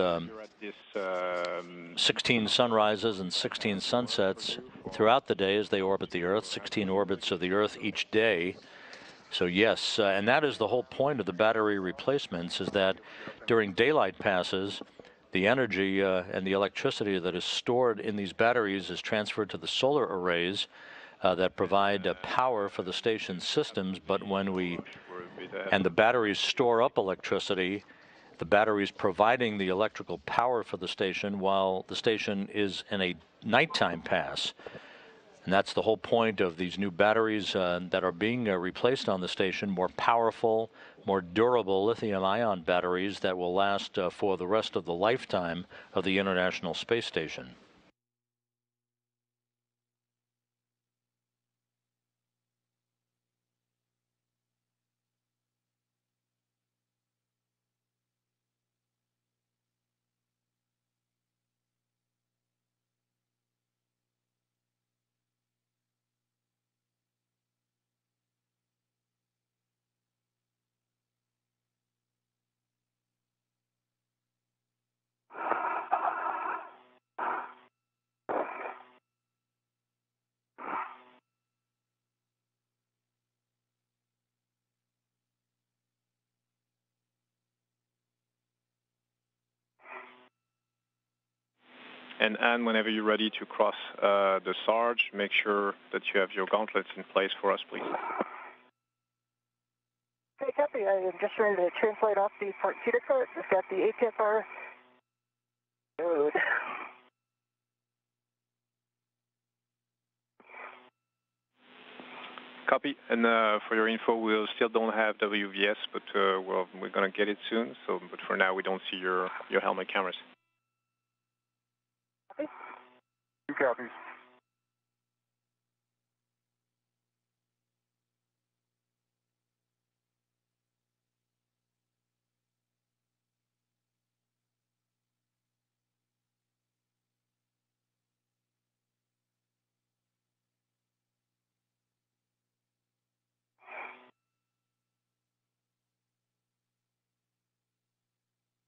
16 sunrises and 16 sunsets throughout the day as they orbit the Earth, 16 orbits of the Earth each day. So yes, and that is the whole point of the battery replacements, is that during daylight passes, the energy and the electricity that is stored in these batteries is transferred to the solar arrays, that provide power for the station's systems, but and the batteries store up electricity, the batteries providing the electrical power for the station while the station is in a nighttime pass. And that's the whole point of these new batteries that are being replaced on the station, more powerful, more durable lithium-ion batteries that will last for the rest of the lifetime of the International Space Station. And Anne, whenever you're ready to cross the Sarge, make sure that you have your gauntlets in place for us, please. Okay, copy. I am just ready to translate off the port feeder cart. Just got the APFR code. Copy. And for your info, we still don't have WVS, but we're going to get it soon. So, but for now, we don't see your helmet cameras. Copy. 2 copies.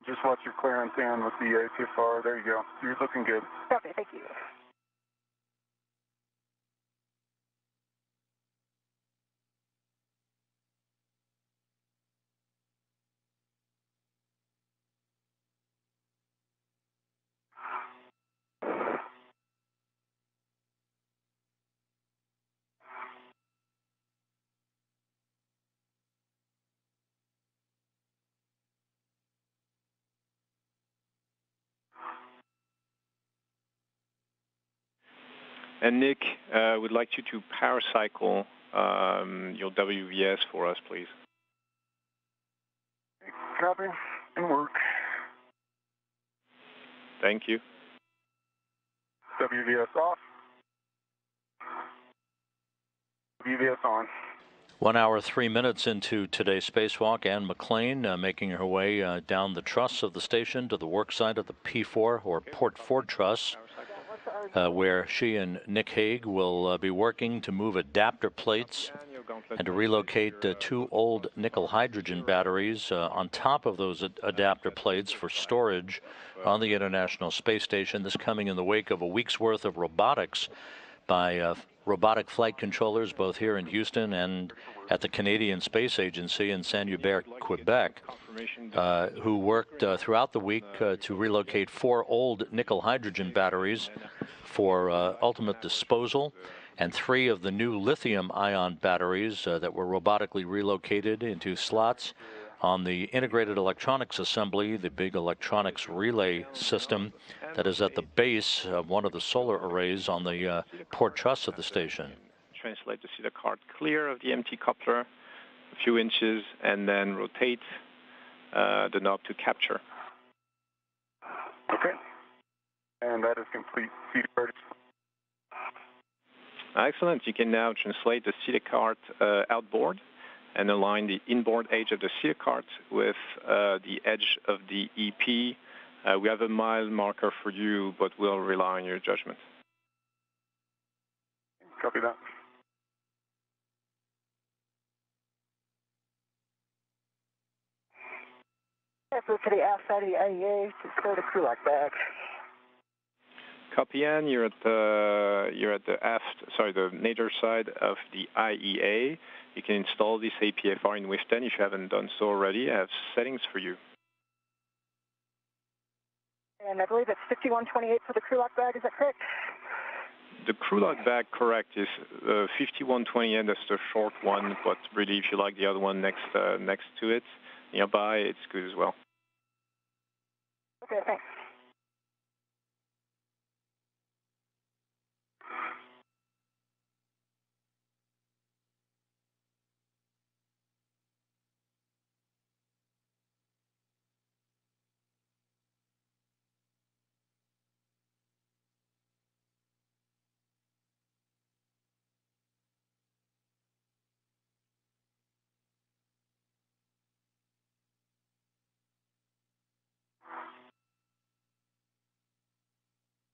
Just watch your clearance in with the ATFR. There you go. You're looking good. Copy, thank you. And Nick, would like you to power cycle your WVS for us, please. Copy and work. Thank you. WVS off. WVS on. 1 hour, 3 minutes into today's spacewalk, Anne McLean making her way down the truss of the station to the work site of the P4 or Port 4 truss, where she and Nick Hague will be working to move adapter plates and to relocate 2 old nickel hydrogen batteries on top of those adapter plates for storage on the International Space Station. This coming in the wake of a week's worth of robotics by robotic flight controllers both here in Houston and at the Canadian Space Agency in Saint-Hubert, Quebec, who worked throughout the week to relocate 4 old nickel hydrogen batteries for ultimate disposal, and 3 of the new lithium-ion batteries that were robotically relocated into slots on the integrated electronics assembly, the big electronics relay system that is at the base of one of the solar arrays on the port truss of the station. Translate to see the cart clear of the empty coupler, a few inches, and then rotate the knob to capture. Okay. And that is complete. Seat cart. Excellent. You can now translate the seat cart outboard and align the inboard edge of the seat cart with the edge of the EP. We have a mile marker for you, but we'll rely on your judgment. Copy that. Let's move to the aft side of the IEA to stow the crew lock bag. Copy, Ann. You're at the aft, sorry, the nadir side of the IEA. You can install this APFR in Wiften if you haven't done so already. I have settings for you. And I believe it's 5128 for the crew lock bag. Is that correct? the crew log bag, correct, is 5120N. That's the short one, but really, if you like the other one next to it, nearby, it's good as well. Okay, thanks.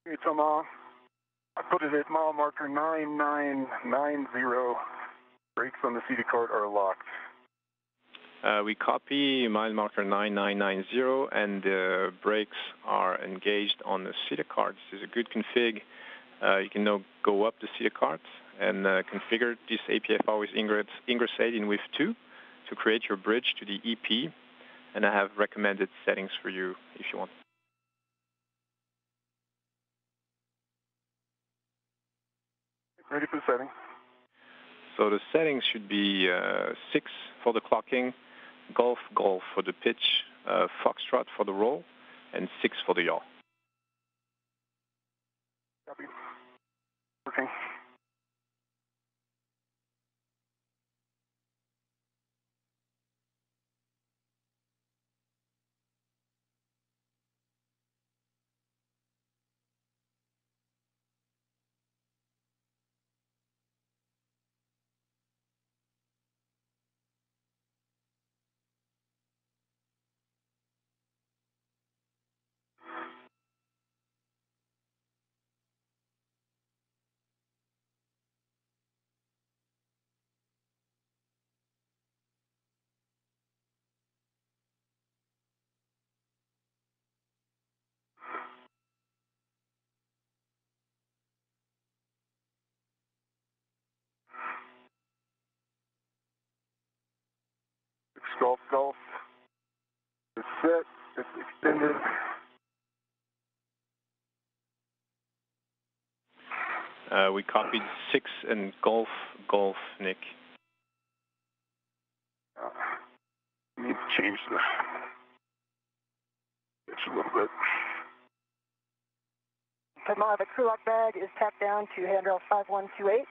Hey, Thomas. I put it at mile marker 9990. Brakes on the CD cart are locked. We copy mile marker 9990, and the brakes are engaged on the CD cart. This is a good config. You can now go up the CD cart and configure this APFR with Ingress 8 in with 2 to create your bridge to the EP, and I have recommended settings for you if you want. Ready for setting. So the settings should be 6 for the clocking, Golf for the pitch, Foxtrot for the roll, and 6 for the yaw. Copy. Working. Golf. It's set. It's extended. We copied 6 and Golf, Nick. Need to change the pitch a little bit. Thomas, the crew lock bag is tacked down to handrail 5128.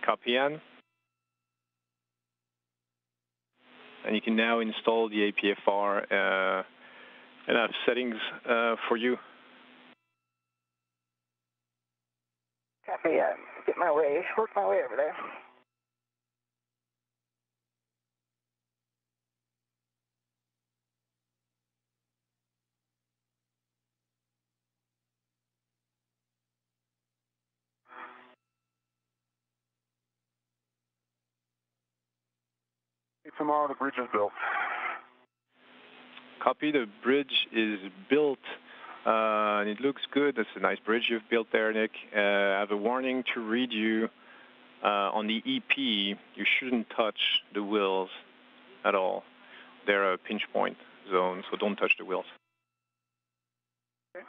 Copy, Ann. And you can now install the APFR and have settings for you. Copy, work my way over there. Hey, tomorrow the bridge is built. Copy, the bridge is built, and it looks good. That's a nice bridge you've built there, Nick. I have a warning to read you. On the EP, you shouldn't touch the wheels at all. They're a pinch point zone, so don't touch the wheels. Okay.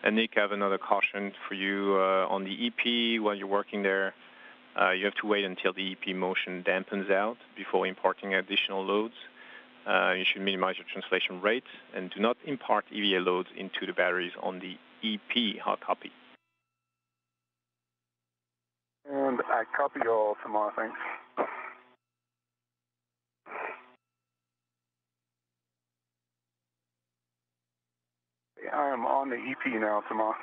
And Nick, I have another caution for you on the EP while you're working there. You have to wait until the EP motion dampens out before importing additional loads. You should minimize your translation rate and do not impart EVA loads into the batteries on the EP. Hard copy. And I copy all tomorrow, thanks. I am on the EP now, tomorrow.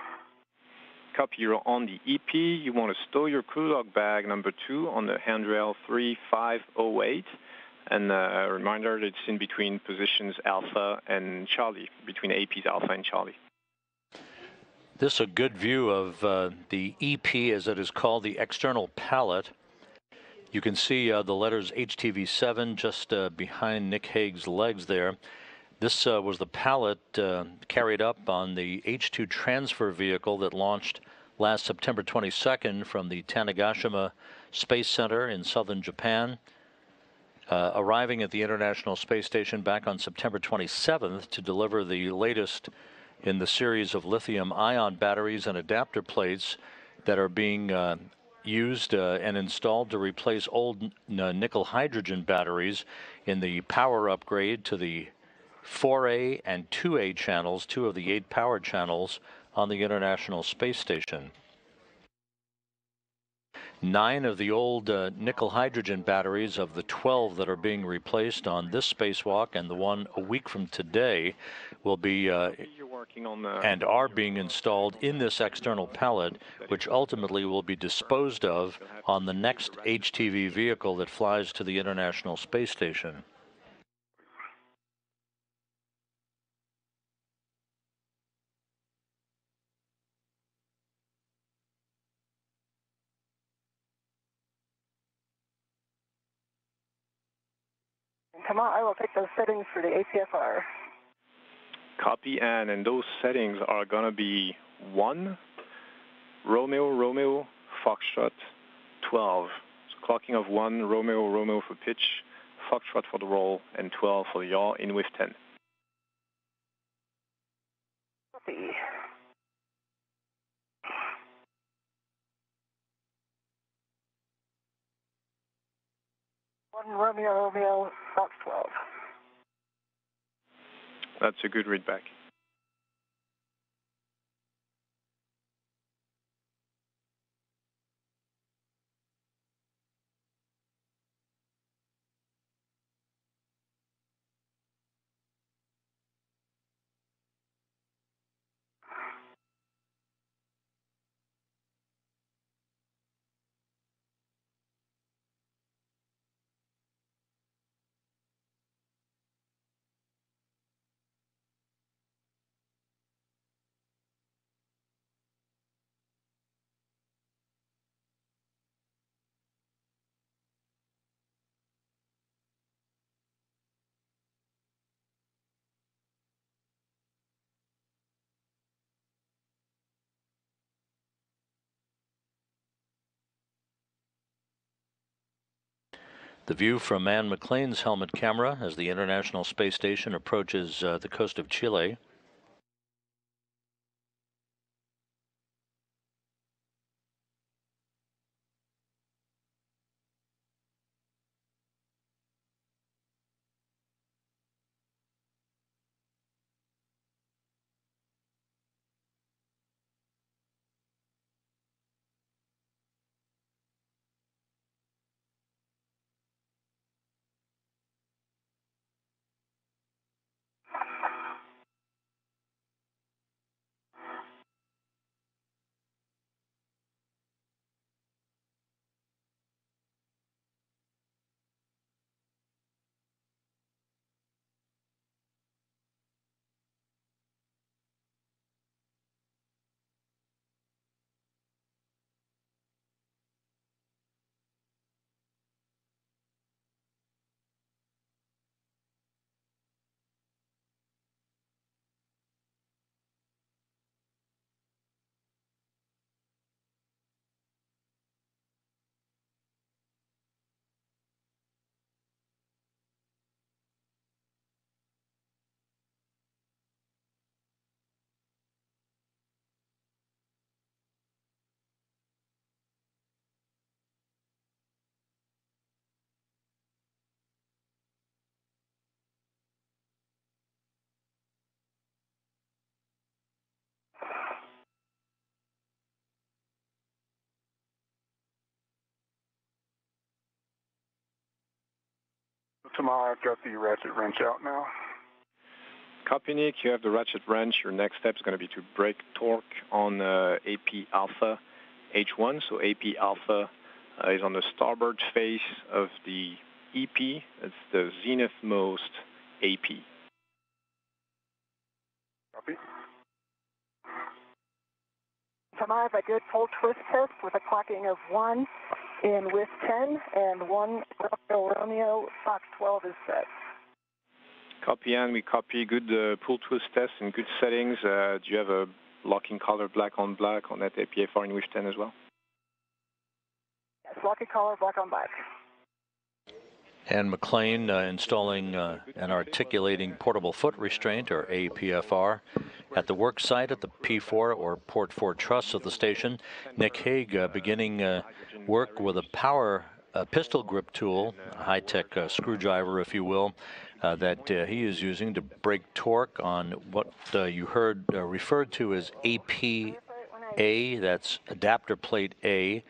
Copy, you're on the EP. You want to store your crew log bag number 2 on the handrail 3508. And a reminder that it's in between positions Alpha and Charlie, between APs Alpha and Charlie. This is a good view of the EP, as it is called, the external pallet. You can see the letters HTV7 just behind Nick Hague's legs there. This was the pallet carried up on the H2 transfer vehicle that launched last September 22nd from the Tanegashima Space Center in southern Japan, arriving at the International Space Station back on September 27th to deliver the latest in the series of lithium-ion batteries and adapter plates that are being used and installed to replace old nickel hydrogen batteries in the power upgrade to the 4A and 2A channels, 2 of the 8 power channels on the International Space Station. 9 of the old nickel hydrogen batteries of the 12 that are being replaced on this spacewalk and the one a week from today will be and are being installed in this external pallet, which ultimately will be disposed of on the next HTV vehicle that flies to the International Space Station. Come on, I will take those settings for the APFR. Copy, and those settings are going to be 1, Romeo, Romeo, Foxtrot, 12. So clocking of 1, Romeo, Romeo for pitch, Foxtrot for the roll, and 12 for the yaw in with 10. Copy. Romeo, Romeo, Fox 12. That's a good readback. The view from Anne McLean's helmet camera as the International Space Station approaches the coast of Chile. Tomorrow, I've got the ratchet wrench out now. Copy, Nick. You have the ratchet wrench. Your next step is going to be to break torque on AP Alpha H1. So AP Alpha is on the starboard face of the EP. It's the zenith-most AP. Copy. Tomorrow, I have a good full twist test with a clocking of 1 in with 10 and 1 Romeo, Romeo, Fox 12 is set. Copy, and we copy good pull twist test and good settings. Do you have a locking color black on that APFR in wish 10 as well? Yes, locking color black on black. And McLean installing an articulating portable foot restraint, or APFR, at the work site at the P4 or Port 4 truss of the station. Nick Hague beginning work with a pistol grip tool, a high-tech screwdriver, if you will, that he is using to break torque on what you heard referred to as APA, that's adapter plate A,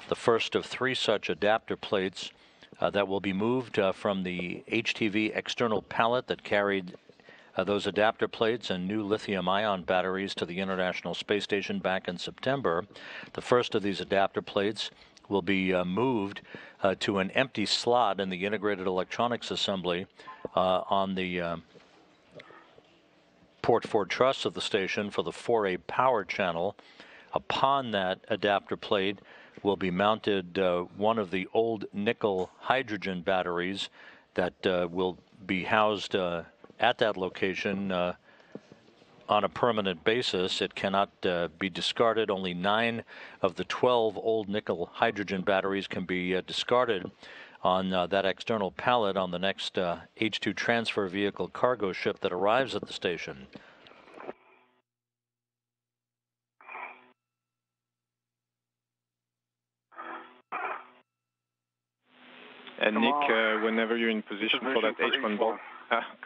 the first of 3 such adapter plates that will be moved from the HTV external pallet that carried those adapter plates and new lithium-ion batteries to the International Space Station back in September. The first of these adapter plates will be moved to an empty slot in the integrated electronics assembly on the Port 4 truss of the station for the 4A power channel. Upon that adapter plate will be mounted one of the old nickel hydrogen batteries that will be housed at that location on a permanent basis. It cannot be discarded. Only 9 of the 12 old nickel hydrogen batteries can be discarded on that external pallet on the next H2 transfer vehicle cargo ship that arrives at the station. And Nick, whenever you're in position for that H1 bolt,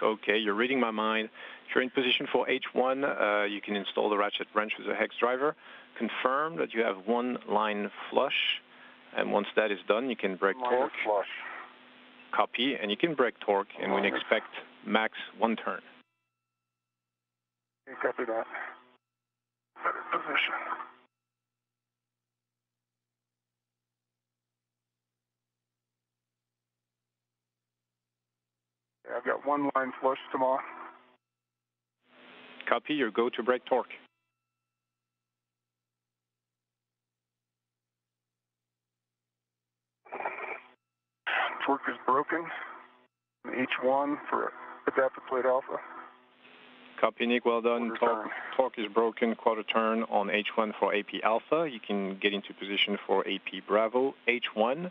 okay, you're reading my mind. If you're in position for H1, you can install the ratchet wrench with a hex driver. Confirm that you have 1 line flush, and once that is done, you can break torque. Flush. Copy, and you can break torque, and we expect max 1 turn. Okay, copy that. Better position. Yeah, I've got 1 line flush tomorrow. Copy, your go to break torque. Torque is broken. H1 for adapter plate alpha. Copy, Nick, well done. Torque is broken, quarter turn on H1 for AP alpha. You can get into position for AP Bravo H1.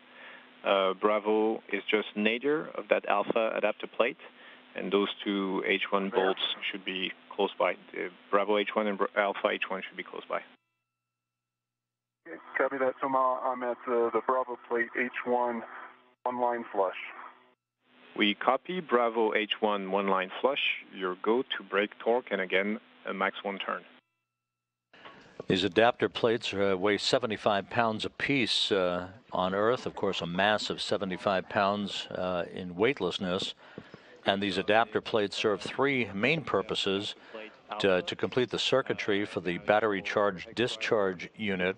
Bravo is just nadir of that alpha adapter plate, and those 2 H1 bolts should be close by. Bravo H1 and alpha H1 should be close by. Okay, copy that. So I'm at the Bravo plate H1, 1 line flush. We copy Bravo H1, 1 line flush. Your go to break torque, and again, a max 1 turn. These adapter plates weigh 75 pounds apiece on Earth. Of course, a mass of 75 pounds in weightlessness. And these adapter plates serve 3 main purposes: to complete the circuitry for the battery charge discharge unit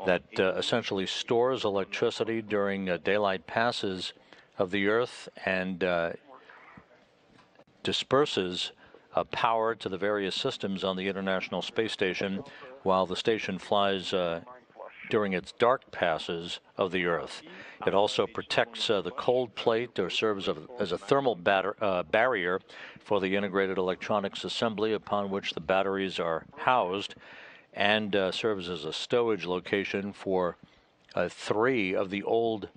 that essentially stores electricity during daylight passes of the Earth and disperses power to the various systems on the International Space Station while the station flies during its dark passes of the Earth. It also protects the cold plate, or serves as a thermal barrier for the integrated electronics assembly upon which the batteries are housed, and serves as a stowage location for 3 of the old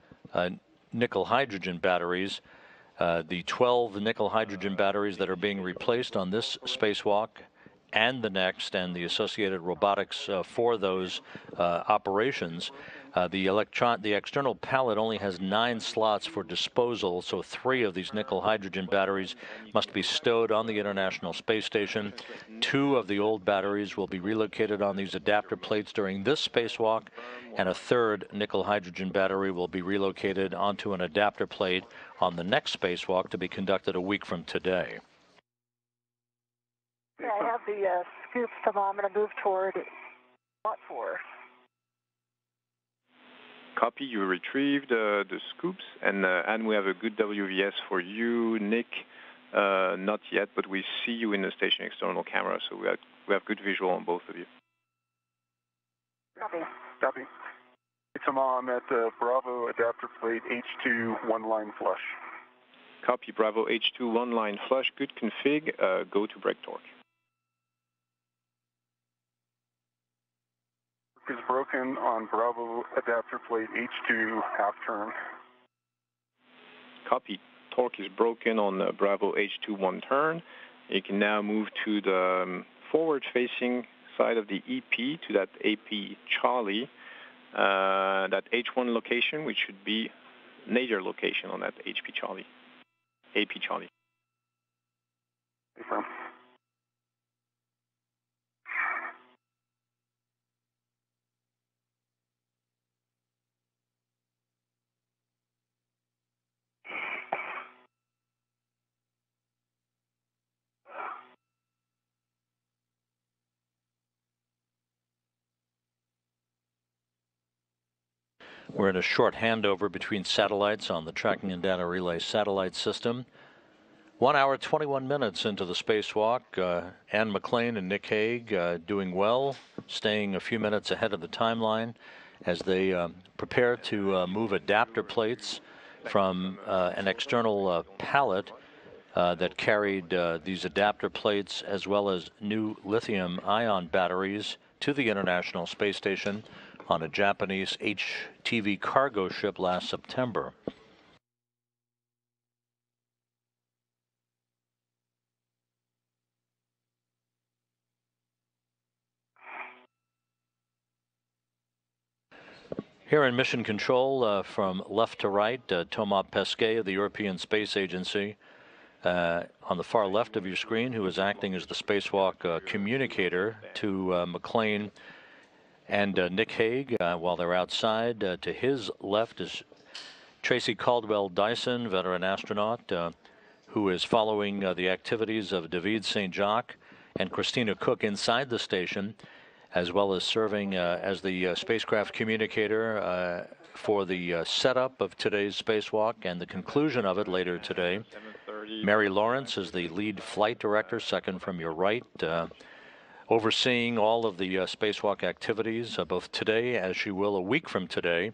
nickel hydrogen batteries. The 12 nickel hydrogen batteries that are being replaced on this spacewalk and the next, and the associated robotics for those operations. The external pallet only has 9 slots for disposal, so 3 of these nickel hydrogen batteries must be stowed on the International Space Station. 2 of the old batteries will be relocated on these adapter plates during this spacewalk, and a 3rd nickel hydrogen battery will be relocated onto an adapter plate on the next spacewalk to be conducted a week from today. Yeah, I have the scoops, so I'm going to move toward lot 4. Copy, you retrieved the scoops, and we have a good WVS for you, Nick. Not yet, but we see you in the station external camera, so we have good visual on both of you. Copy. Copy. I'm at Bravo adapter plate H2, 1 line flush. Copy, Bravo H2, 1 line flush. Good config. Go to break torque. is broken on Bravo adapter plate H2 half turn. Copy. Torque is broken on Bravo H2 one turn. You can now move to the forward-facing side of the EP to that AP Charlie, that H1 location, which should be nadir location on that AP Charlie. Confirm. We're in a short handover between satellites on the Tracking and Data Relay satellite system. 1 hour, 21 minutes into the spacewalk. Anne McClain and Nick Hague doing well, staying a few minutes ahead of the timeline as they prepare to move adapter plates from an external pallet that carried these adapter plates as well as new lithium-ion batteries to the International Space Station on a Japanese HTV cargo ship last September. Here in Mission Control, from left to right, Thomas Pesquet of the European Space Agency. On the far left of your screen, who is acting as the spacewalk communicator to McClain and Nick Hague while they're outside. To his left is Tracy Caldwell Dyson, veteran astronaut, who is following the activities of David St. Jacques and Christina Cook inside the station, as well as serving as the spacecraft communicator for the setup of today's spacewalk and the conclusion of it later today. Mary Lawrence is the lead flight director, second from your right, overseeing all of the spacewalk activities, both today as she will a week from today.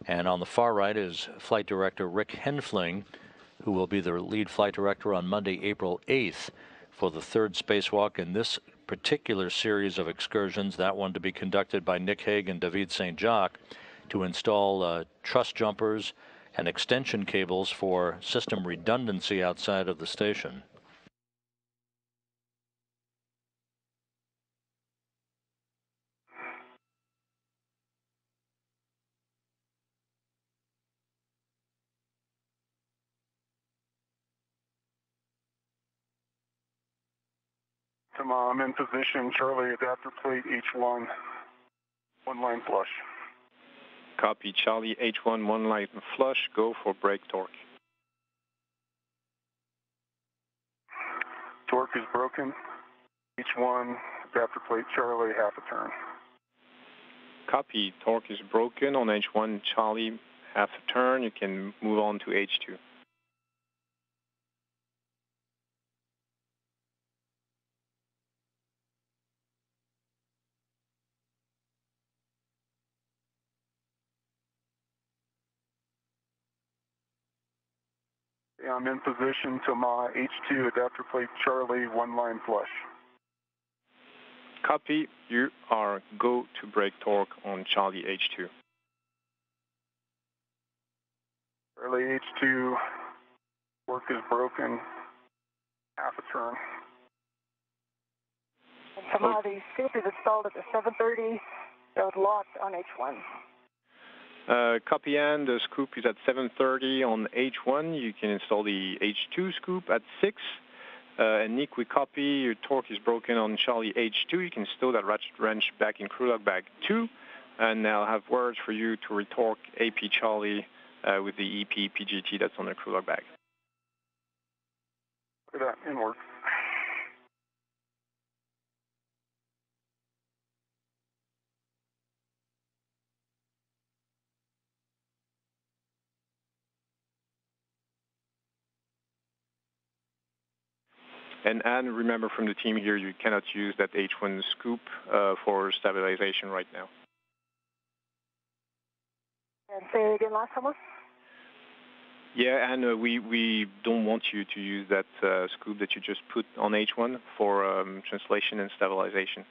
And on the far right is Flight Director Rick Henfling, who will be the lead flight director on Monday, April 8th for the third spacewalk in this particular series of excursions, that one to be conducted by Nick Hague and David St. Jacques, to install truss jumpers and extension cables for system redundancy outside of the station. I'm in position, Charlie, adapter plate H1, one line flush. Copy, Charlie, H1, one line flush, go for brake torque. Torque is broken, H1, adapter plate Charlie, half a turn. Copy, torque is broken on H1, Charlie, half a turn, you can move on to H2. I'm in position to my H2 adapter plate Charlie, one line flush. Copy, you are go to brake torque on Charlie H2. Charlie H2, torque is broken, half a turn. Somehow the scoop is installed at the 7:30, so it's locked on H1. Copy, and the scoop is at 7:30 on H1. You can install the H2 scoop at 6. And Nick, we copy, your torque is broken on Charlie H2. You can install that ratchet wrench back in crew log bag 2. And I'll have words for you to retorque AP Charlie with the EP PGT that's on the crew log bag. Look at that, inward. And Anne, remember from the team here, you cannot use that H1 scoop for stabilization right now. And say it again last summer? Yeah, and we don't want you to use that scoop that you just put on H1 for translation and stabilization.